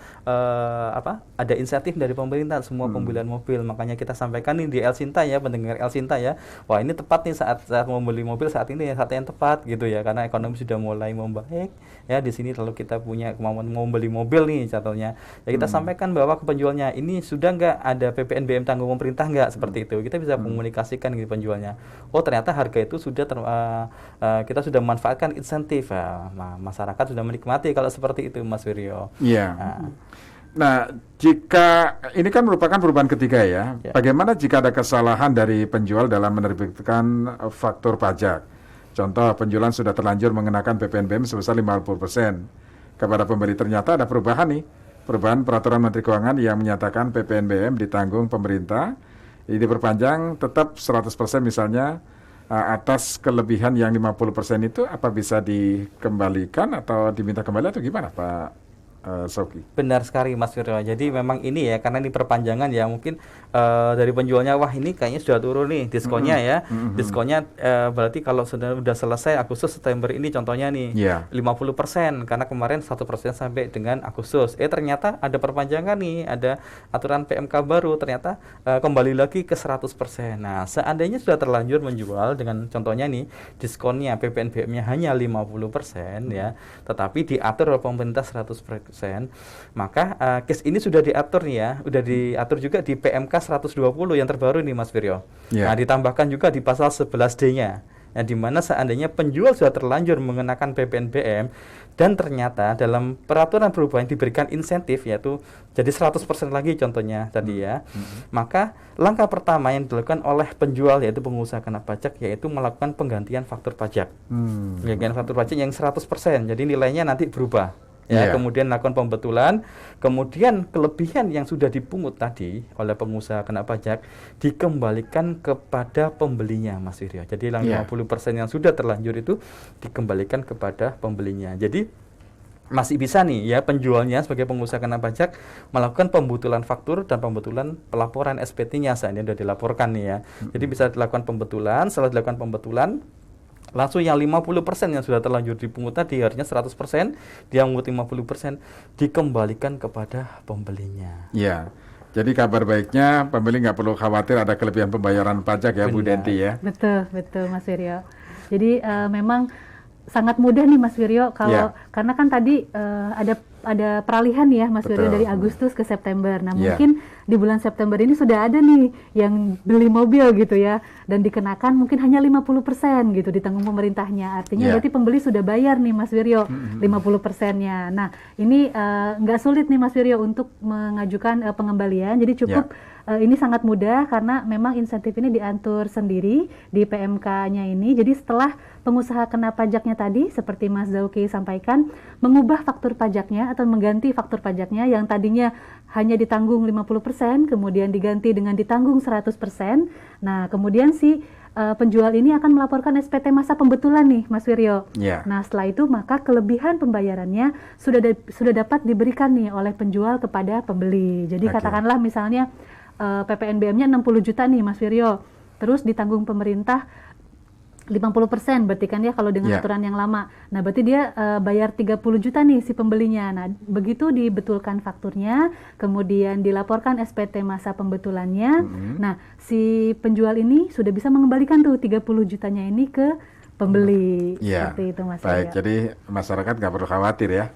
ada insentif dari pemerintah semua pembelian mobil. Makanya kita sampaikan nih di El Sinta ya, pendengar El Sinta ya, wah ini tepat nih saat mau beli mobil saat ini ya, saat yang tepat gitu ya, karena ekonomi sudah mulai membaik ya di sini. Lalu kita punya kemauan mau beli mobil nih contohnya ya, kita sampaikan bahwa ke penjualnya ini sudah nggak ada PPNBM tanggung pemerintah nggak, seperti itu kita bisa komunikasikan ke penjualnya. Oh ternyata harga itu sudah kita sudah memanfaatkan insentif ya. Masyarakat sudah menikmati kalau seperti itu Mas Wiryo. Iya. Nah, jika ini kan merupakan perubahan ketiga ya. Bagaimana jika ada kesalahan dari penjual dalam menerbitkan faktur pajak? Contoh, penjualan sudah terlanjur mengenakan PPNBM sebesar 50%. Kepada pembeli ternyata ada perubahan nih. Perubahan peraturan Menteri Keuangan yang menyatakan PPNBM ditanggung pemerintah. Jadi diperpanjang tetap 100% misalnya, atas kelebihan yang 50% itu apa bisa dikembalikan atau diminta kembali atau gimana Pak Soki? Benar sekali Mas Firyo. Jadi memang ini ya, karena ini perpanjangan ya, mungkin dari penjualnya, wah ini kayaknya sudah turun nih diskonnya ya. Diskonnya berarti kalau sudah selesai Agustus September ini contohnya nih 50%, karena kemarin 1% sampai dengan Agustus. Ternyata ada perpanjangan nih, ada aturan PMK baru, ternyata kembali lagi ke 100%. Nah, seandainya sudah terlanjur menjual dengan contohnya nih diskonnya PPNBM-nya hanya 50% ya, tetapi diatur oleh pemerintah 100%, maka case ini sudah diatur nih ya, sudah diatur juga di PMK 120 yang terbaru nih Mas Firyo. Nah, ditambahkan juga di pasal 11D-nya, yang dimana seandainya penjual sudah terlanjur mengenakan PPNBM dan ternyata dalam peraturan perubahan diberikan insentif, yaitu jadi 100% lagi contohnya tadi ya, maka langkah pertama yang dilakukan oleh penjual, yaitu pengusaha kena pajak, yaitu melakukan penggantian faktur pajak. Penggantian faktur pajak yang 100%, jadi nilainya nanti berubah. Kemudian lakukan pembetulan, kemudian kelebihan yang sudah dipungut tadi oleh pengusaha kena pajak dikembalikan kepada pembelinya Mas Firyo. Jadi 50% yang sudah terlanjur itu dikembalikan kepada pembelinya. Jadi masih bisa nih ya penjualnya sebagai pengusaha kena pajak melakukan pembetulan faktur dan pembetulan pelaporan SPT-nya saat ini sudah dilaporkan nih ya. Jadi bisa dilakukan pembetulan, setelah dilakukan pembetulan langsung yang 50% yang sudah terlanjur dipungut tadi, artinya 100%, dia mengungut 50%, dikembalikan kepada pembelinya. Ya, jadi kabar baiknya pembeli nggak perlu khawatir ada kelebihan pembayaran pajak ya. Benar. Bu Denti ya. Betul Mas Firyo. Jadi memang sangat mudah nih Mas Firyo kalau karena kan tadi ada peralihan ya Mas Firyo dari Agustus ke September. Nah, mungkin di bulan September ini sudah ada nih yang beli mobil gitu ya, dan dikenakan mungkin hanya 50% gitu ditanggung pemerintahnya. Artinya berarti pembeli sudah bayar nih Mas Firyo 50%-nya. Nah, ini nggak sulit nih Mas Firyo untuk mengajukan pengembalian. Jadi cukup ini sangat mudah karena memang insentif ini diatur sendiri di PMK-nya ini. Jadi setelah pengusaha kena pajaknya tadi, seperti Mas Zauki sampaikan, mengubah faktur pajaknya atau mengganti faktur pajaknya yang tadinya hanya ditanggung 50%, kemudian diganti dengan ditanggung 100%. Nah, kemudian si penjual ini akan melaporkan SPT masa pembetulan nih Mas Firyo. Nah, setelah itu maka kelebihan pembayarannya sudah dapat diberikan nih oleh penjual kepada pembeli. Jadi katakanlah misalnya PPNBM-nya 60 juta nih Mas Firyo, terus ditanggung pemerintah 50%, berarti kan ya kalau dengan aturan yang lama. Nah, berarti dia bayar 30 juta nih si pembelinya. Nah, begitu dibetulkan fakturnya, kemudian dilaporkan SPT masa pembetulannya. Nah, si penjual ini sudah bisa mengembalikan tuh 30 jutanya ini ke pembeli. Seperti itu Mas. Baik, jadi masyarakat nggak perlu khawatir ya.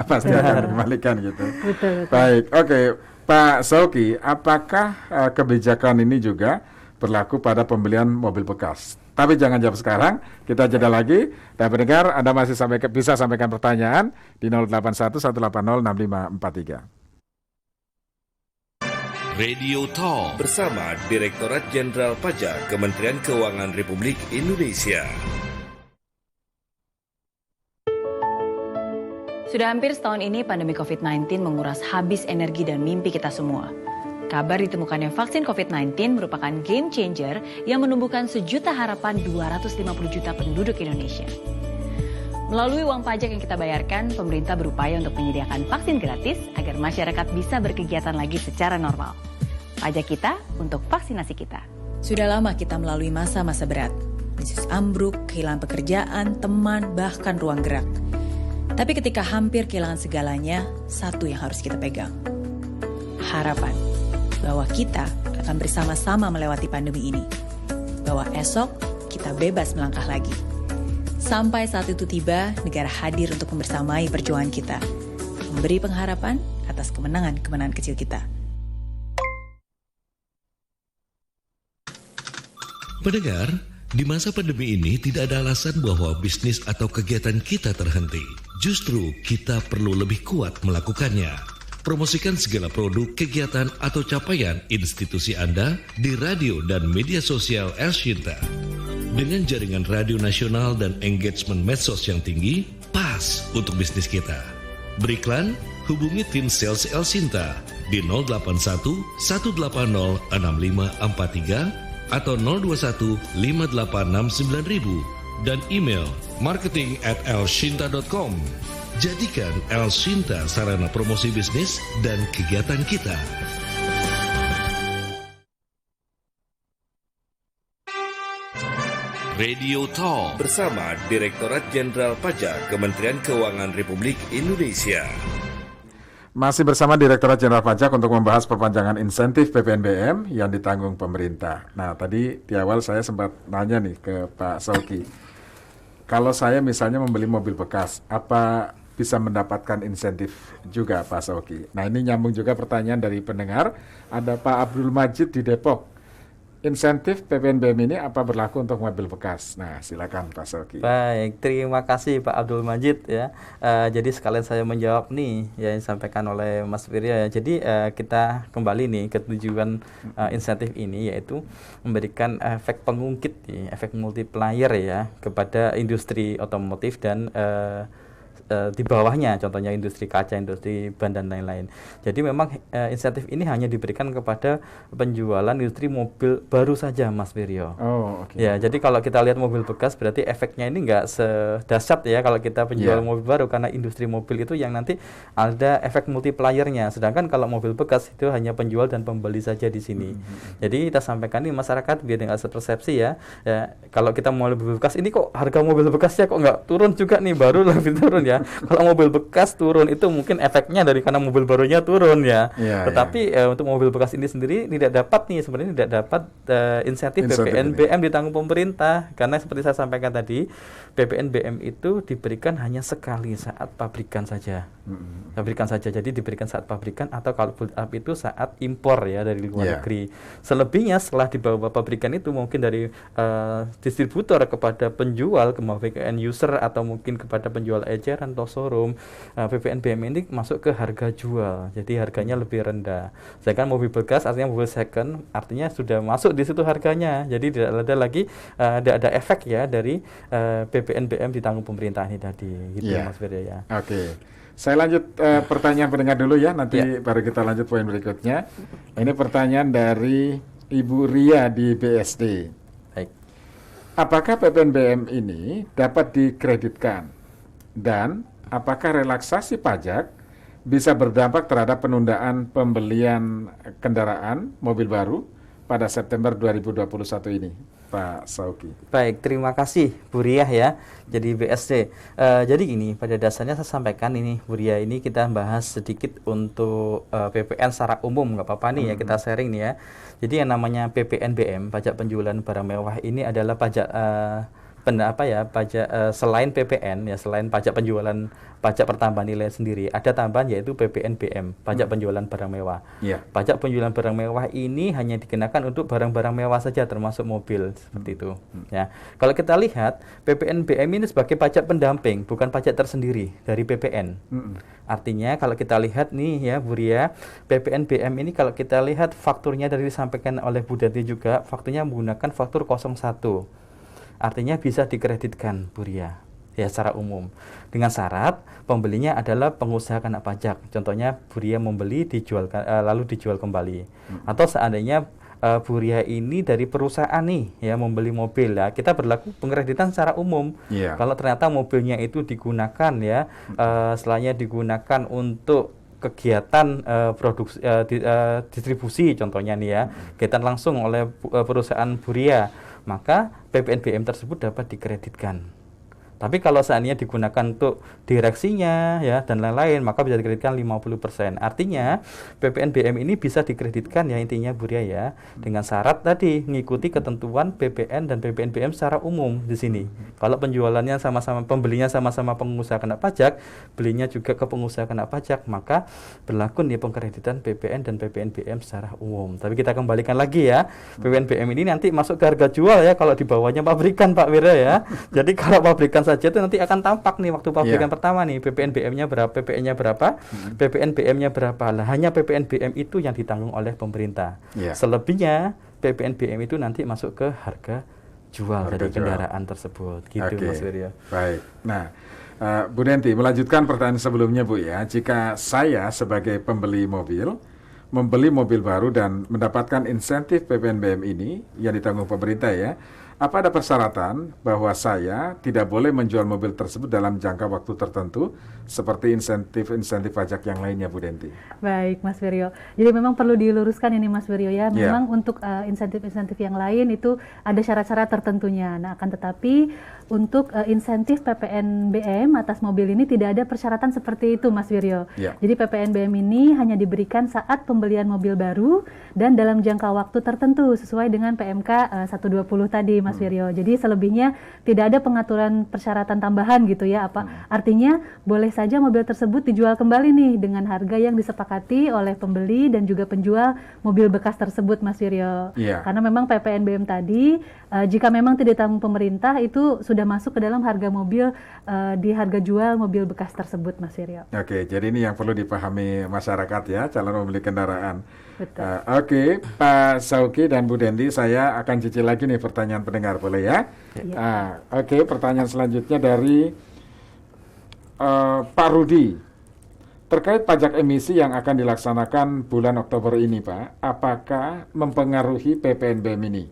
Pasti akan dikembalikan gitu. Betul. Baik, oke. Pak Zauki, apakah kebijakan ini juga berlaku pada pembelian mobil bekas? Tapi jangan jawab sekarang, kita jeda lagi. Dan pendengar, Anda masih bisa sampaikan pertanyaan di 081 180 6543. Radio Talk bersama Direktorat Jenderal Pajak Kementerian Keuangan Republik Indonesia. Sudah hampir setahun ini pandemi COVID-19 menguras habis energi dan mimpi kita semua. Kabar ditemukannya vaksin COVID-19 merupakan game changer yang menumbuhkan sejuta harapan 250 juta penduduk Indonesia. Melalui uang pajak yang kita bayarkan, pemerintah berupaya untuk menyediakan vaksin gratis agar masyarakat bisa berkegiatan lagi secara normal. Pajak kita untuk vaksinasi kita. Sudah lama kita melalui masa-masa berat. Bisnis ambruk, kehilangan pekerjaan, teman, bahkan ruang gerak. Tapi ketika hampir kehilangan segalanya, satu yang harus kita pegang. Harapan. Bahwa kita akan bersama-sama melewati pandemi ini. Bahwa esok kita bebas melangkah lagi. Sampai saat itu tiba, negara hadir untuk membersamai perjuangan kita. Memberi pengharapan atas kemenangan-kemenangan kecil kita. Pendengar, di masa pandemi ini tidak ada alasan bahwa bisnis atau kegiatan kita terhenti. Justru kita perlu lebih kuat melakukannya. Promosikan segala produk, kegiatan, atau capaian institusi Anda di radio dan media sosial Elshinta. Dengan jaringan radio nasional dan engagement medsos yang tinggi, pas untuk bisnis kita. Beriklan, hubungi tim sales Elshinta di 081 180 6543 atau 021 586 9000 dan email marketing@elshinta.com. Jadikan Elshinta sarana promosi bisnis dan kegiatan kita. Radio Talk bersama Direktorat Jenderal Pajak Kementerian Keuangan Republik Indonesia. Masih bersama Direktorat Jenderal Pajak untuk membahas perpanjangan insentif PPNBM yang ditanggung pemerintah. Nah, tadi di awal saya sempat nanya nih ke Pak Sauki. Kalau saya misalnya membeli mobil bekas, apa bisa mendapatkan insentif juga Pak Sauki? Nah, ini nyambung juga pertanyaan dari pendengar. Ada Pak Abdul Majid di Depok. Insentif PPNBM ini apa berlaku untuk mobil bekas? Nah, silakan Pak Sauki. Baik, terima kasih Pak Abdul Majid ya. Jadi sekalian saya menjawab nih yang disampaikan oleh Mas Wiryo ya. Jadi kita kembali nih ke tujuan insentif ini, yaitu memberikan efek pengungkit, efek multiplier ya kepada industri otomotif dan di bawahnya, contohnya industri kaca, industri ban dan lain-lain. Jadi memang insentif ini hanya diberikan kepada penjualan industri mobil baru saja, Mas Wiryo. Oh, oke. Okay. Ya, jadi kalau kita lihat mobil bekas berarti efeknya ini nggak sedahsyat ya kalau kita penjual mobil baru, karena industri mobil itu yang nanti ada efek multipliernya. Sedangkan kalau mobil bekas itu hanya penjual dan pembeli saja di sini. Jadi kita sampaikan ini masyarakat biar nggak persepsi ya. Kalau kita mau mobil bekas ini kok harga mobil bekasnya kok nggak turun juga nih, baru lebih turun ya. Kalau mobil bekas turun itu mungkin efeknya dari karena mobil barunya turun ya. Tetapi untuk mobil bekas ini sendiri tidak dapat nih, sebenarnya tidak dapat insentif PPNBM ditanggung pemerintah, karena seperti saya sampaikan tadi, PPNBM itu diberikan hanya sekali saat pabrikan saja. Pabrikan saja. Jadi diberikan saat pabrikan atau kalau build up itu saat impor ya dari luar negeri. Selebihnya setelah dibawa pabrikan itu mungkin dari distributor kepada penjual, ke end user atau mungkin kepada penjual eceran atau showroom, PPNBM ini masuk ke harga jual, jadi harganya lebih rendah. Sedangkan mobil bekas artinya mobil second, artinya sudah masuk di situ harganya, jadi tidak ada lagi ada efek ya dari PPNBM ditanggung pemerintah ini tadi, gitu Mas Wiryo ya. Oke. Saya lanjut pertanyaan pendengar dulu ya, nanti baru kita lanjut poin berikutnya. Ini pertanyaan dari Ibu Ria di BSD. Baik. Apakah PPNBM ini dapat dikreditkan? Dan apakah relaksasi pajak bisa berdampak terhadap penundaan pembelian kendaraan mobil baru pada September 2021 ini, Pak Sauki? Baik, terima kasih Bu Riah ya. Jadi BSD. Jadi gini, pada dasarnya saya sampaikan ini Bu Riah, ini kita bahas sedikit untuk PPN secara umum, nggak apa-apa nih ya, kita sharing nih ya. Jadi yang namanya PPNBM, pajak penjualan barang mewah, ini adalah pajak pajak selain PPN ya, selain pajak penjualan, pajak pertambahan nilai sendiri, ada tambahan yaitu PPNBM, pajak penjualan barang mewah. Pajak penjualan barang mewah ini hanya dikenakan untuk barang-barang mewah saja, termasuk mobil seperti itu. Ya, kalau kita lihat PPNBM ini sebagai pajak pendamping, bukan pajak tersendiri dari PPN. Artinya kalau kita lihat nih ya Bu Ria, PPNBM ini kalau kita lihat fakturnya dari disampaikan oleh Bu Dati juga, fakturnya menggunakan faktur 01. Artinya bisa dikreditkan Bu Ria ya secara umum, dengan syarat pembelinya adalah pengusaha kena pajak. Contohnya Bu Ria membeli lalu dijual kembali. Atau seandainya Bu Ria ini dari perusahaan nih ya membeli mobil ya, kita berlaku pengreditan secara umum. Kalau ternyata mobilnya itu digunakan ya setelahnya digunakan untuk kegiatan produksi distribusi contohnya nih ya, kegiatan langsung oleh perusahaan Bu Ria, maka PPNBM tersebut dapat dikreditkan. Tapi kalau seandainya digunakan untuk direksinya ya dan lain-lain, maka bisa dikreditkan 50%. Artinya PPNBM ini bisa dikreditkan ya intinya Bu Ria ya, dengan syarat tadi mengikuti ketentuan PPN dan PPNBM secara umum di sini. Kalau penjualannya sama-sama, pembelinya sama-sama pengusaha kena pajak, belinya juga ke pengusaha kena pajak, maka berlaku nih pengkreditan PPN dan PPNBM secara umum. Tapi kita kembalikan lagi ya, PPNBM ini nanti masuk ke harga jual ya kalau di bawahnya pabrikan Pak Wiryo ya. Jadi kalau pabrikan saja itu nanti akan tampak nih waktu pabrikan pertama nih PPNBM-nya berapa, PPN-nya berapa, PPNBM-nya berapa. Lah hanya PPNBM itu yang ditanggung oleh pemerintah. Selebihnya PPNBM itu nanti masuk ke harga jual dari kendaraan tersebut. Gitu Mas Wiryo. Baik. Nah, Bu Denti, melanjutkan pertanyaan sebelumnya Bu ya. Jika saya sebagai pembeli mobil membeli mobil baru dan mendapatkan insentif PPNBM ini yang ditanggung pemerintah ya, Apa ada persyaratan bahwa saya tidak boleh menjual mobil tersebut dalam jangka waktu tertentu seperti insentif pajak yang lainnya, Bu Denti? Baik, Mas Wiryo. Jadi memang perlu diluruskan ini, Mas Wiryo ya. Memang untuk insentif-insentif yang lain itu ada syarat-syarat tertentunya. Nah, akan tetapi untuk insentif PPNBM atas mobil ini tidak ada persyaratan seperti itu, Mas Wiryo. Jadi PPNBM ini hanya diberikan saat pembelian mobil baru dan dalam jangka waktu tertentu sesuai dengan PMK 120 tadi, Mas Wiryo. Jadi selebihnya tidak ada pengaturan persyaratan tambahan gitu ya. Artinya boleh saja mobil tersebut dijual kembali nih dengan harga yang disepakati oleh pembeli dan juga penjual mobil bekas tersebut, Mas Wiryo. Karena memang PPNBM tadi jika memang tidak ditanggung pemerintah itu sudah masuk ke dalam harga mobil di harga jual mobil bekas tersebut, Mas Wiryo. Oke, jadi ini yang perlu dipahami masyarakat ya, calon pemilik kendaraan. Betul. Oke, Pak Sauki dan Bu Dendi, saya akan cicil lagi nih pertanyaan pendengar, boleh ya? Oke, pertanyaan selanjutnya dari Pak Rudi. Terkait pajak emisi yang akan dilaksanakan bulan Oktober ini, Pak, apakah mempengaruhi PPNBM ini?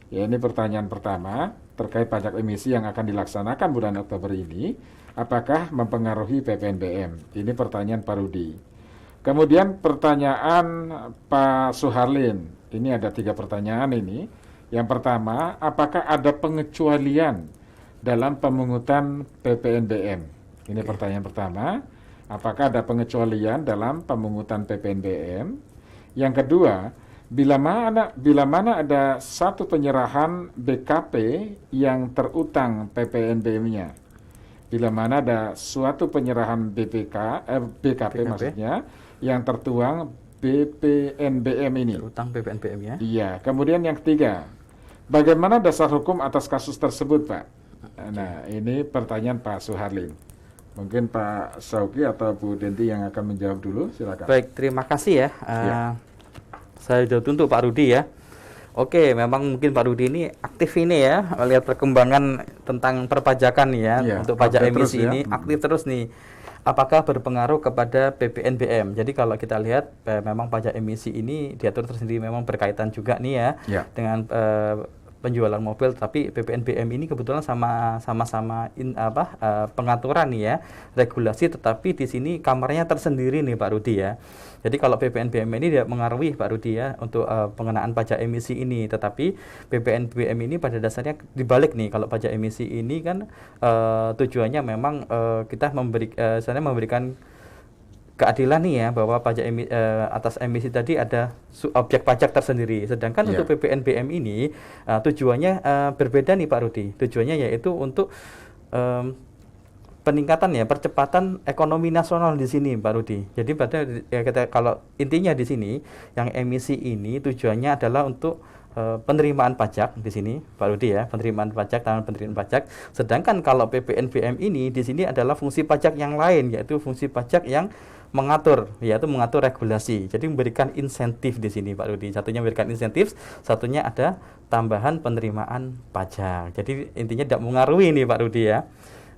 Ya, ini pertanyaan pertama, terkait pajak emisi yang akan dilaksanakan bulan Oktober ini, apakah mempengaruhi PPNBM? Ini pertanyaan Pak Rudi. Kemudian pertanyaan Pak Suharlin, ini ada 3 pertanyaan ini. Yang pertama, apakah ada pengecualian dalam pemungutan PPNBM? Ini pertanyaan pertama, apakah ada pengecualian dalam pemungutan PPNBM? Yang kedua, bila mana ada satu penyerahan BKP yang terutang PPNBM-nya? Bila mana ada suatu penyerahan BKP maksudnya, yang tertuang BPNBM ini. Terutang BPNBM ya. Iya. Kemudian yang ketiga, bagaimana dasar hukum atas kasus tersebut, Pak? Nah, ini pertanyaan Pak Suharlin. Mungkin Pak Sauki atau Bu Denti yang akan menjawab dulu, silakan. Baik, terima kasih ya. Saya sudah tuntut Pak Rudi ya. Oke, memang mungkin Pak Rudi ini aktif ini ya, melihat perkembangan tentang perpajakan ya, untuk pajak emisi ini aktif terus nih. Apakah berpengaruh kepada PPNBM? Jadi kalau kita lihat memang pajak emisi ini diatur tersendiri, memang berkaitan juga nih ya dengan penjualan mobil, tapi PPNBM ini kebetulan sama-sama pengaturan nih ya, regulasi, tetapi di sini kamarnya tersendiri nih Pak Rudi ya. Jadi kalau PPNBM ini tidak mengaruhi Pak Rudi ya untuk pengenaan pajak emisi ini, tetapi PPNBM ini pada dasarnya dibalik nih, kalau pajak emisi ini kan tujuannya memang kita memberikan keadilan nih ya, bahwa pajak atas emisi tadi ada objek pajak tersendiri. Sedangkan untuk PPNBM ini tujuannya berbeda nih Pak Rudi. Tujuannya yaitu untuk peningkatan ya, percepatan ekonomi nasional di sini Pak Rudi. Jadi kalau intinya di sini yang emisi ini tujuannya adalah untuk penerimaan pajak di sini Pak Rudi ya, penerimaan pajak, tangan penerimaan pajak. Sedangkan kalau PPNBM ini di sini adalah fungsi pajak yang lain, yaitu fungsi pajak yang mengatur, yaitu mengatur regulasi. Jadi memberikan insentif di sini Pak Rudi. Satunya memberikan insentif, satunya ada tambahan penerimaan pajak. Jadi intinya tidak mengaruhi nih Pak Rudi ya.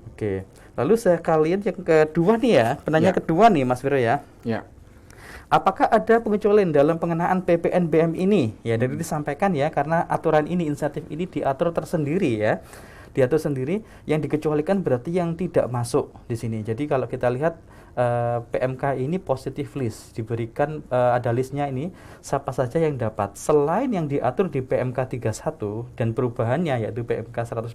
Oke. Lalu sekalian yang kedua nih ya, penanya kedua nih Mas Viro ya. Apakah ada pengecualian dalam pengenaan PPNBM ini? Ya, dari disampaikan ya, karena aturan ini, insentif ini diatur tersendiri ya. Diatur sendiri, yang dikecualikan berarti yang tidak masuk di sini. Jadi kalau kita lihat PMK ini positive list, diberikan ada listnya ini, siapa saja yang dapat. Selain yang diatur di PMK 31 dan perubahannya yaitu PMK 120,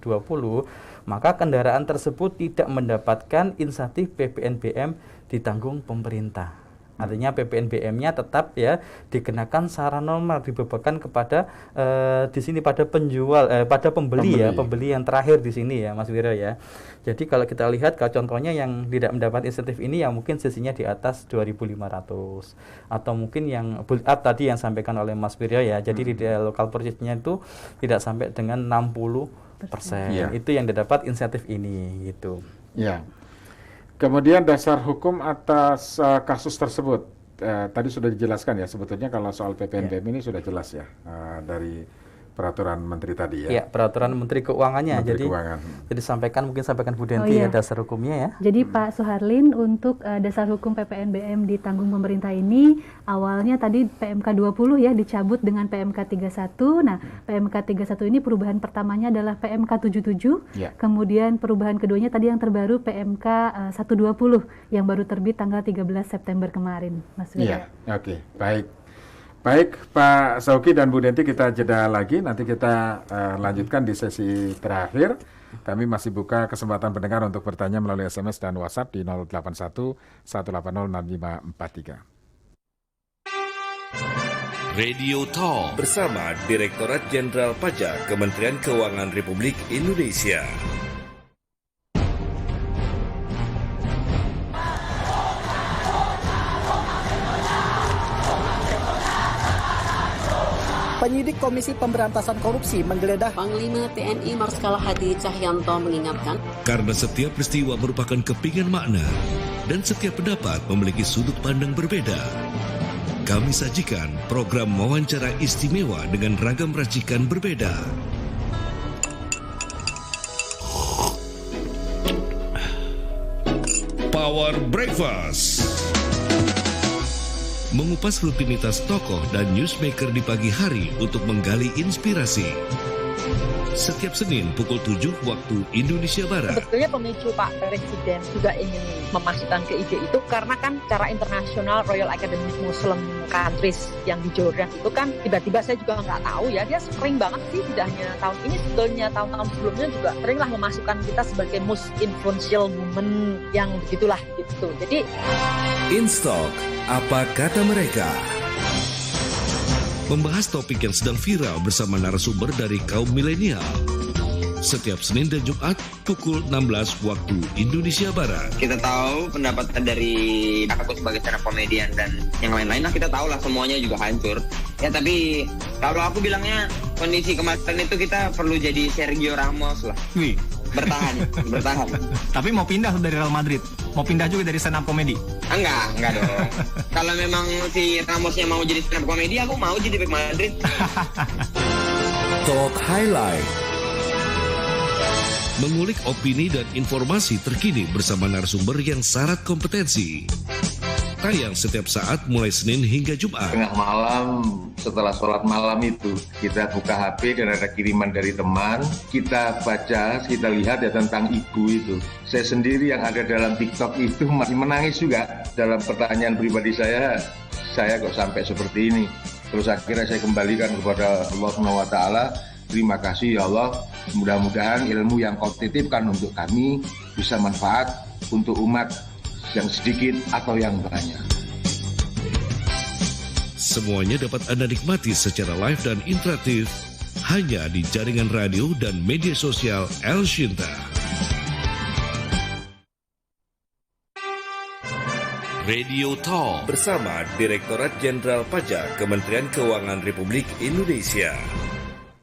maka kendaraan tersebut tidak mendapatkan insentif PPNBM ditanggung pemerintah. Artinya PPNBM-nya tetap ya dikenakan secara normal, dibebankan kepada di sini pada pada pembeli ya, pembeli yang terakhir di sini ya Mas Wira ya. Jadi kalau kita lihat contohnya yang tidak mendapat insentif ini yang mungkin sisinya di atas 2.500 atau mungkin yang build up tadi yang sampaikan oleh Mas Wira ya. Jadi di local purchase-nya itu tidak sampai dengan 60%. Itu yang didapat insentif ini gitu. Ya. Kemudian dasar hukum atas kasus tersebut tadi sudah dijelaskan ya, sebetulnya kalau soal PPNBM ini sudah jelas ya dari peraturan menteri tadi ya. Ya, peraturan Menteri Keuangannya. Menteri jadi Keuangan. jadi sampaikan Bu Denti ya dasar hukumnya ya. Jadi Pak Suharlin, untuk dasar hukum PPNBM ditanggung pemerintah ini awalnya tadi PMK 20 ya dicabut dengan PMK 31. Nah, PMK 31 ini perubahan pertamanya adalah PMK 77. Ya. Kemudian perubahan keduanya tadi yang terbaru PMK 120 yang baru terbit tanggal 13 September kemarin, Mas Wiryo. Iya, oke, baik. Baik, Pak Sauki dan Bu Denti, kita jeda lagi. Nanti kita lanjutkan di sesi terakhir. Kami masih buka kesempatan pendengar untuk bertanya melalui SMS dan WhatsApp di 081 180 6543. Radio Talk bersama Direktorat Jenderal Pajak Kementerian Keuangan Republik Indonesia. Penyidik Komisi Pemberantasan Korupsi menggeledah Panglima TNI Marskal Hadi Cahyanto mengingatkan, Karena setiap peristiwa merupakan kepingan makna dan setiap pendapat memiliki sudut pandang berbeda. Kami sajikan program wawancara istimewa dengan ragam racikan berbeda. Power Breakfast mengupas rutinitas tokoh dan newsmaker di pagi hari untuk menggali inspirasi. Setiap Senin pukul 7 waktu Indonesia Barat. Sebetulnya pemicu Pak Presiden juga ingin memasukkan ke ide itu karena kan secara internasional Royal Academy of Muslim Countries yang di Jordan itu kan tiba-tiba saya juga nggak tahu ya, dia sering banget sih, tidak hanya tahun ini, sebetulnya tahun-tahun sebelumnya juga seringlah memasukkan kita sebagai most influential woman yang begitulah gitu. Jadi InStock, apa kata mereka? Membahas topik yang sedang viral bersama narasumber dari kaum milenial. Setiap Senin dan Jumat pukul 16 waktu Indonesia Barat. Kita tahu pendapat dari aku sebagai stand up komedian dan yang lain-lain lah, kita tahu lah semuanya juga hancur. Ya tapi kalau aku bilangnya kondisi kemarin itu kita perlu jadi Sergio Ramos lah. Wih. Bertahan. Tapi mau pindah dari Real Madrid, mau pindah juga dari stand up komedi? Enggak dong. Kalau memang si Ramosnya mau jadi stand up komedi, aku mau jadi back Madrid. Talk Highlight. Mengulik opini dan informasi terkini bersama narasumber yang syarat kompetensi. Tayang setiap saat mulai Senin hingga Jumat. Tengah malam setelah sholat malam itu kita buka HP dan ada kiriman dari teman, kita baca, kita lihat ya tentang ibu itu. Saya sendiri yang ada dalam TikTok itu masih menangis juga. Dalam pertanyaan pribadi saya kok sampai seperti ini. Terus akhirnya saya kembalikan kepada Allah SWT. Terima kasih ya Allah, mudah-mudahan ilmu yang kau titipkan untuk kami bisa manfaat untuk umat yang sedikit atau yang banyak. Semuanya dapat Anda nikmati secara live dan interaktif hanya di jaringan radio dan media sosial El Shinta. Radio Talk bersama Direktorat Jenderal Pajak Kementerian Keuangan Republik Indonesia.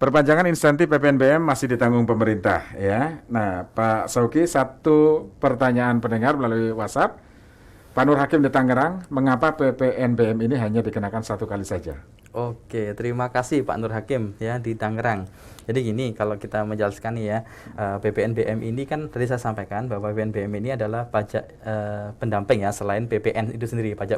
Perpanjangan insentif PPNBM masih ditanggung pemerintah ya. Nah, Pak Sauki, satu pertanyaan pendengar melalui WhatsApp. Pak Nur Hakim di Tangerang, mengapa PPNBM ini hanya dikenakan satu kali saja? Oke, terima kasih Pak Nur Hakim ya di Tangerang. Jadi gini, kalau kita menjelaskan nih ya, PPNBM ini kan tadi saya sampaikan bahwa PPNBM ini adalah pajak pendamping ya, selain PPN itu sendiri, pajak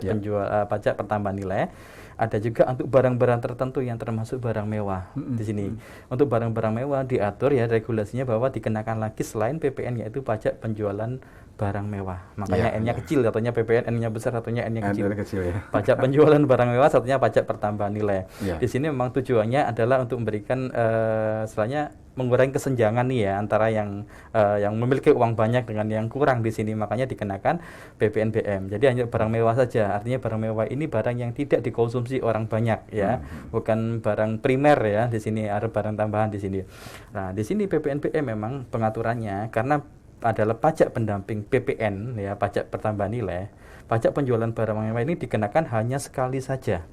pajak pertambahan nilai. Ada juga untuk barang-barang tertentu yang termasuk barang mewah di sini. Untuk barang-barang mewah diatur ya regulasinya bahwa dikenakan lagi selain PPN, yaitu pajak penjualan barang mewah. Makanya N-nya kecil, satunya PPN, N-nya besar, satunya N-nya kecil. Pajak penjualan barang mewah, satunya pajak pertambahan nilai. Di sini memang tujuannya adalah untuk memberikan istilahnya mengurangi kesenjangan nih ya antara yang memiliki uang banyak dengan yang kurang di sini, makanya dikenakan PPNBM. Jadi hanya barang mewah saja. Artinya barang mewah ini barang yang tidak dikonsumsi orang banyak ya, bukan barang primer ya. Di sini ada barang tambahan di sini. Nah, di sini PPNBM memang pengaturannya karena adalah pajak pendamping PPN ya, pajak pertambahan nilai. Pajak penjualan barang mewah ini dikenakan hanya sekali saja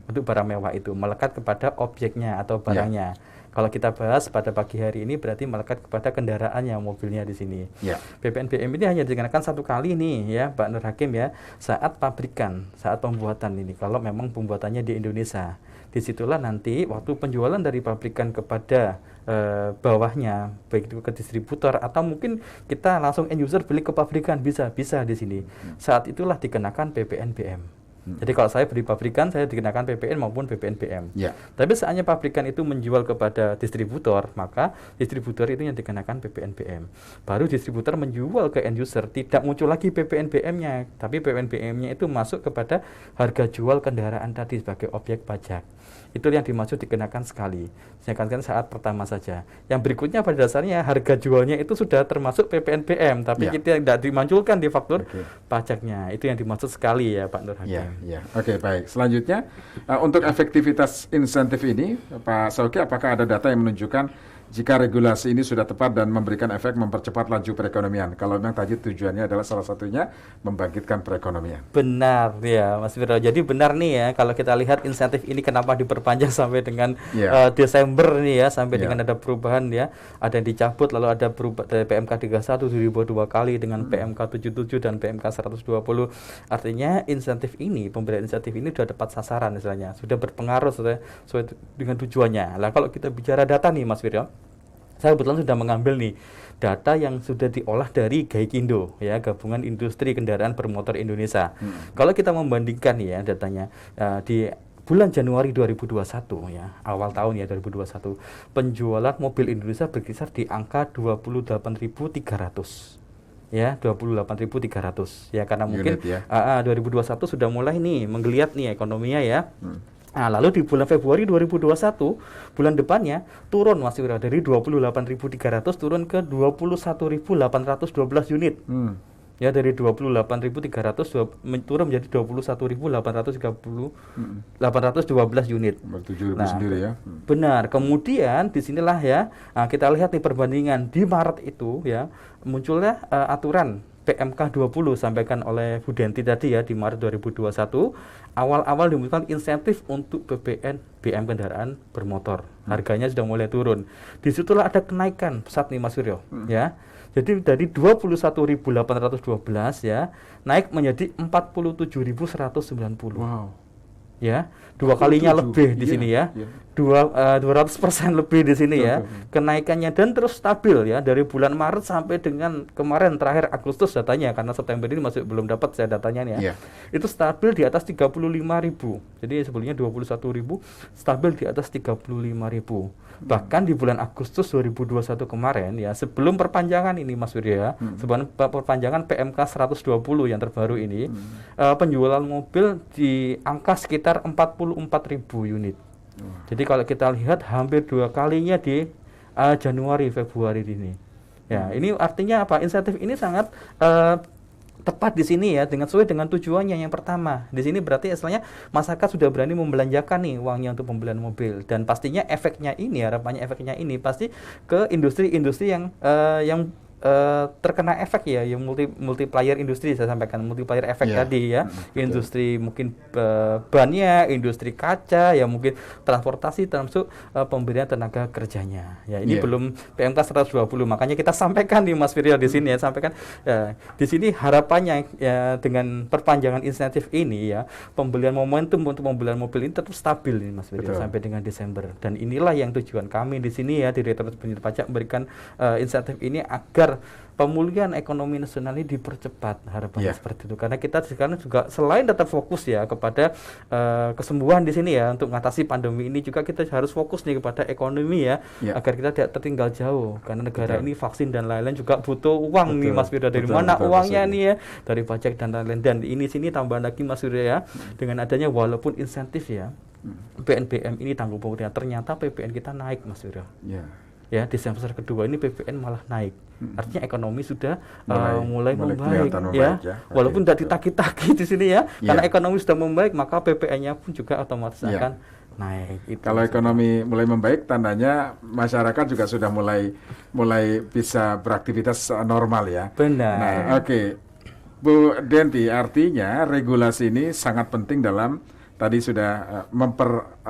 untuk barang mewah itu, melekat kepada objeknya atau barangnya. Kalau kita bahas pada pagi hari ini berarti melekat kepada kendaraannya, mobilnya di sini. PPNBM ini hanya dikenakan satu kali nih ya, Pak Nur Hakim ya, saat pabrikan, saat pembuatan ini. Kalau memang pembuatannya di Indonesia. Disitulah nanti waktu penjualan dari pabrikan kepada bawahnya, baik itu ke distributor atau mungkin kita langsung end user beli ke pabrikan, bisa di sini. Saat itulah dikenakan PPNBM. Jadi kalau saya beli pabrikan, saya dikenakan PPN maupun PPNBM. Tapi saatnya pabrikan itu menjual kepada distributor, maka distributor itu yang dikenakan PPNBM. Baru distributor menjual ke end user, tidak muncul lagi PPNBM-nya, tapi PPNBM-nya itu masuk kepada harga jual kendaraan tadi sebagai objek pajak. Itu yang dimaksud dikenakan sekali. Saya katakan saat pertama saja. Yang berikutnya pada dasarnya harga jualnya itu sudah termasuk PPNBM, tapi kita tidak dimunculkan di faktur pajaknya. Itu yang dimaksud sekali ya Pak Nur Hakim. Oke, baik. Selanjutnya untuk efektivitas insentif ini, Pak Sauki, apakah ada data yang menunjukkan jika regulasi ini sudah tepat dan memberikan efek mempercepat laju perekonomian? Kalau memang tadi tujuannya adalah salah satunya membangkitkan perekonomian. Benar ya Mas Viro. Jadi benar nih ya, kalau kita lihat insentif ini kenapa diperpanjang sampai dengan Desember nih ya, sampai dengan ada perubahan ya, ada yang dicabut, lalu ada perubahan dari PMK 31 dirubah 2 kali dengan PMK 77 dan PMK 120. Artinya insentif ini, pemberian insentif ini sudah tepat sasaran istilahnya, sudah berpengaruh sesuai dengan tujuannya. Lah kalau kita bicara data nih Mas Viro, saya kebetulan sudah mengambil nih data yang sudah diolah dari Gaikindo ya, Gabungan Industri Kendaraan Bermotor Indonesia. Kalau kita membandingkan ya datanya di bulan Januari 2021 ya, awal tahun ya 2021, penjualan mobil Indonesia berkisar di angka 28.300. Ya, 28.300 ya, karena mungkin 2021 sudah mulai nih menggeliat nih ekonominya ya. Nah, lalu di bulan Februari 2021, bulan depannya turun Mas Wira, dari 28.300 turun ke 21.812 unit. Ya, dari 28.300 turun menjadi 21.812 unit. 7.000 sendiri ya. Benar. Kemudian disinilah ya, kita lihat nih perbandingan di Maret itu ya, munculnya aturan PMK 20 sampaikan oleh Bu Denti tadi ya, di Maret 2021, awal-awal dimunculkan insentif untuk BM kendaraan bermotor. Harganya sudah mulai turun. Disitulah ada kenaikan pesat nih Mas Wiryo ya. Jadi dari 21.812 ya, naik menjadi 47.190. Wow. Ya, 2 kalinya lebih di sini ya. 200% lebih di sini ya. Kenaikannya dan terus stabil ya dari bulan Maret sampai dengan kemarin terakhir Agustus datanya, karena September ini masih belum dapat saya datanya nih ya. Itu stabil di atas 35.000. Jadi sebelumnya 21.000, stabil di atas 35.000. Bahkan di bulan Agustus 2021 kemarin ya, sebelum perpanjangan ini Mas Wirya ya, sebelum perpanjangan PMK 120 yang terbaru ini, penjualan mobil di angka sekitar 44.000 unit. Jadi kalau kita lihat hampir 2 kalinya di Januari Februari ini. Ya, ini artinya apa? Insentif ini sangat tepat di sini ya, dengan sesuai dengan tujuannya. Yang pertama, di sini berarti istilahnya masyarakat sudah berani membelanjakan nih uangnya untuk pembelian mobil, dan pastinya efeknya ini, harapannya efeknya ini pasti ke industri-industri yang terkena efek ya, yang multiplier industri, saya sampaikan multiplier efek tadi ya, industri mungkin bannya, industri kaca ya, mungkin transportasi, termasuk pemberian tenaga kerjanya ya. Ini belum PMK 120, makanya kita sampaikan nih Mas Firya di sini ya, sampaikan ya, di sini harapannya ya, dengan perpanjangan insentif ini ya, pembelian momentum untuk pembelian mobil ini tetap stabil nih Mas Firya sampai dengan Desember. Dan inilah yang tujuan kami di sini ya, Direktorat Jenderal Pajak memberikan insentif ini agar pemulihan ekonomi nasional ini dipercepat, harapannya seperti itu. Karena kita sekarang juga selain tetap fokus ya kepada kesembuhan di sini ya, untuk mengatasi pandemi ini juga kita harus fokus nih kepada ekonomi ya, agar kita tidak tertinggal jauh. Karena negara ini vaksin dan lain-lain juga butuh uang nih Mas Firya. Dari mana uangnya nih ya? Dari pajak dan lain-lain. Dan ini sini tambahan lagi Mas Firya ya, dengan adanya walaupun insentif ya, PNBM ini tanggung pemerintah, ternyata PPN kita naik Mas Firya. Ya, di semester kedua ini PPN malah naik. Artinya ekonomi sudah mulai membaik ya. Walaupun tidak ditagi-tagi di sini ya, karena ekonomi sudah membaik, maka PPN-nya pun juga otomatis akan naik. Kalau ekonomi mulai membaik, tandanya masyarakat juga sudah mulai bisa beraktivitas normal ya. Benar. Nah, Bu Denti, artinya regulasi ini sangat penting dalam tadi sudah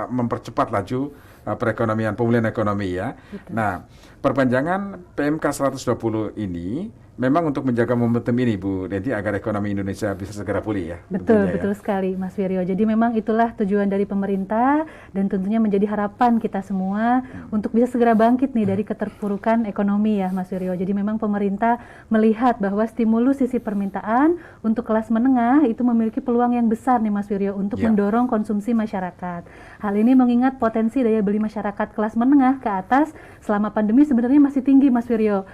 mempercepat laju perekonomian, pemulihan ekonomi ya. Nah, perpanjangan PMK 120 ini memang untuk menjaga momentum ini Bu Denti agar ekonomi Indonesia bisa segera pulih ya. Betul, betul sekali Mas Wiryo. Jadi memang itulah tujuan dari pemerintah dan tentunya menjadi harapan kita semua untuk bisa segera bangkit nih dari keterpurukan ekonomi ya Mas Wiryo. Jadi memang pemerintah melihat bahwa stimulus sisi permintaan untuk kelas menengah itu memiliki peluang yang besar nih Mas Wiryo untuk mendorong konsumsi masyarakat. Hal ini mengingat potensi daya beli masyarakat kelas menengah ke atas selama pandemi sebenarnya masih tinggi Mas Wiryo.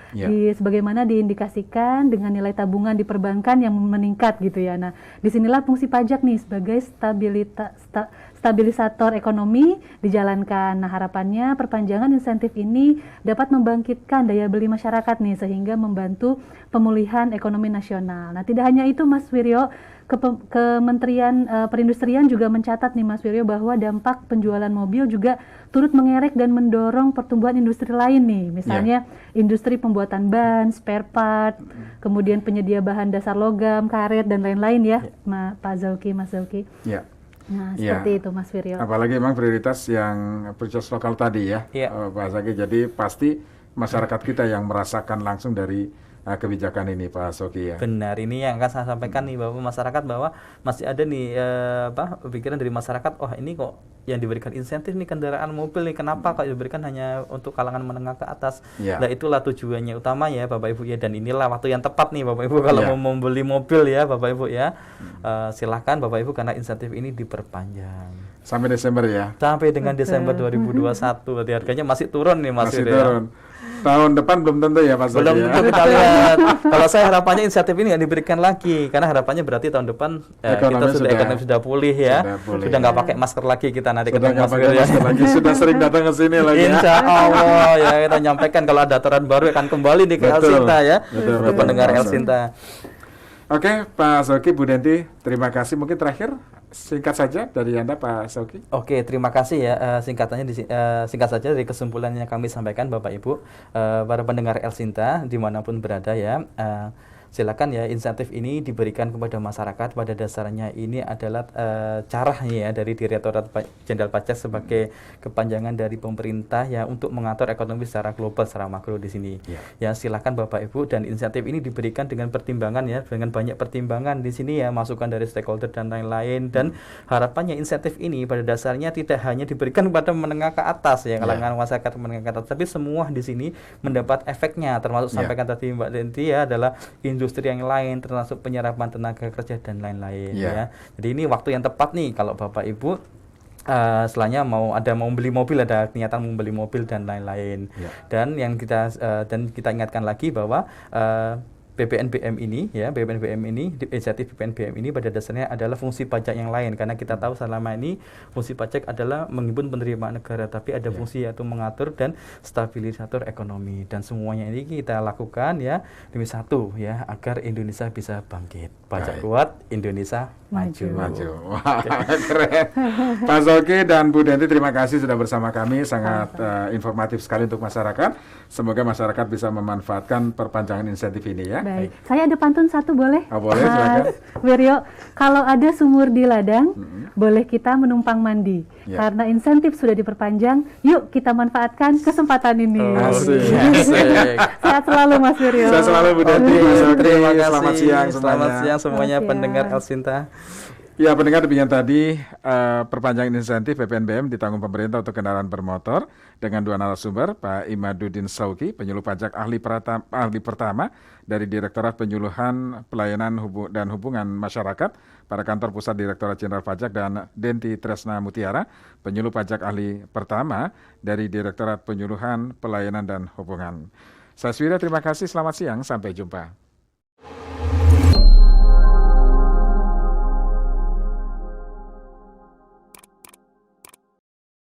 Sebagaimana diindikasikan dengan nilai tabungan di perbankan yang meningkat gitu ya. Nah, disinilah fungsi pajak nih sebagai stabilisator ekonomi dijalankan. Nah, harapannya perpanjangan insentif ini dapat membangkitkan daya beli masyarakat nih sehingga membantu pemulihan ekonomi nasional. Nah, tidak hanya itu Mas Wiryo, Kementerian Perindustrian juga mencatat nih Mas Wiryo bahwa dampak penjualan mobil juga turut mengerek dan mendorong pertumbuhan industri lain nih. Misalnya industri pembuatan ban, spare part, kemudian penyedia bahan dasar logam, karet dan lain-lain ya, Pak Zauki, Mas Zauki. Nah, seperti itu Mas Wiryo. Apalagi memang prioritas yang purchase lokal tadi ya, Pak Zaki. Jadi pasti masyarakat kita yang merasakan langsung dari kebijakan ini Pak Soki ya. Benar, ini yang akan saya sampaikan nih bahwa masyarakat bahwa masih ada nih pikiran dari masyarakat, ini kok yang diberikan insentif nih kendaraan mobil nih, kenapa kok diberikan hanya untuk kalangan menengah ke atas. Nah, itulah tujuannya utama ya Bapak Ibu ya, dan inilah waktu yang tepat nih Bapak Ibu kalau mau membeli mobil ya Bapak Ibu ya. Silahkan Bapak Ibu karena insentif ini diperpanjang sampai Desember ya. Sampai dengan Desember 2021. Berarti harganya masih turun nih masih turun. Tahun depan belum tentu ya Pak Soki. Belum tentu kita lihat. Kalau saya harapannya insentif ini nggak diberikan lagi, karena harapannya berarti tahun depan ekonomi sudah pulih ya, sudah nggak pakai masker lagi kita nanti ketemu masker lagi, sudah sering datang ke sini lagi. Insya Allah ya, kita nyampaikan kalau ada aturan baru akan kembali nih ke El Sinta ya, untuk pendengar El Sinta. Oke, Pak Soki, Bu Denti, terima kasih. Mungkin terakhir singkat saja dari Anda Pak Soki. Oke, terima kasih ya. Singkat saja dari kesimpulan yang kami sampaikan Bapak Ibu, para pendengar El Sinta dimanapun berada ya. Silakan ya, insentif ini diberikan kepada masyarakat. Pada dasarnya ini adalah caranya ya dari Direktorat Jenderal Pajak sebagai kepanjangan dari pemerintah ya untuk mengatur ekonomi secara global, secara makro di sini. Ya silakan Bapak Ibu, dan insentif ini diberikan dengan pertimbangan ya, dengan banyak pertimbangan di sini ya, masukan dari stakeholder dan lain-lain. Dan harapannya insentif ini pada dasarnya tidak hanya diberikan kepada menengah ke atas ya, kalangan masyarakat menengah ke atas, tapi semua di sini mendapat efeknya, termasuk sampaikan tadi Mbak Denti ya, adalah industri yang lain, termasuk penyerapan tenaga kerja dan lain-lain ya. Jadi ini waktu yang tepat nih kalau Bapak Ibu setelahnya mau beli mobil, ada niatan mau beli mobil dan lain-lain. Dan yang kita ingatkan lagi bahwa BPNBM ini ya, insentif BPNBM ini pada dasarnya adalah fungsi pajak yang lain, karena kita tahu selama ini fungsi pajak adalah menghimpun penerimaan negara, tapi ada fungsi yaitu mengatur dan stabilisator ekonomi, dan semuanya ini kita lakukan ya demi satu ya, agar Indonesia bisa bangkit. Pajak kuat, Indonesia maju. Wah, keren. Pak Zoki dan Bu Denti, terima kasih sudah bersama kami, sangat informatif sekali untuk masyarakat. Semoga masyarakat bisa memanfaatkan perpanjangan insentif ini ya. Baik. Saya ada pantun satu, boleh? Boleh, silakan. Wiryo, kalau ada sumur di ladang, boleh kita menumpang mandi. Karena insentif sudah diperpanjang, yuk kita manfaatkan kesempatan ini. Asik. Sehat selalu Mas Wiryo. Sehat selalu Bu Denti. Terima kasih. Selamat siang semuanya. Selamat siang semuanya pendengar El Sinta. Ya, pendengar, demikian tadi perpanjangan insentif PPNBM ditanggung pemerintah untuk kendaraan bermotor dengan dua narasumber, Pak Imaduddin Sauki, penyuluh pajak ahli pertama dari Direktorat Penyuluhan Pelayanan dan Hubungan Masyarakat pada Kantor Pusat Direktorat Jenderal Pajak, dan Denti Tresna Mutiara, penyuluh pajak ahli pertama dari Direktorat Penyuluhan Pelayanan dan Hubungan. Saya Swira, terima kasih, selamat siang, sampai jumpa.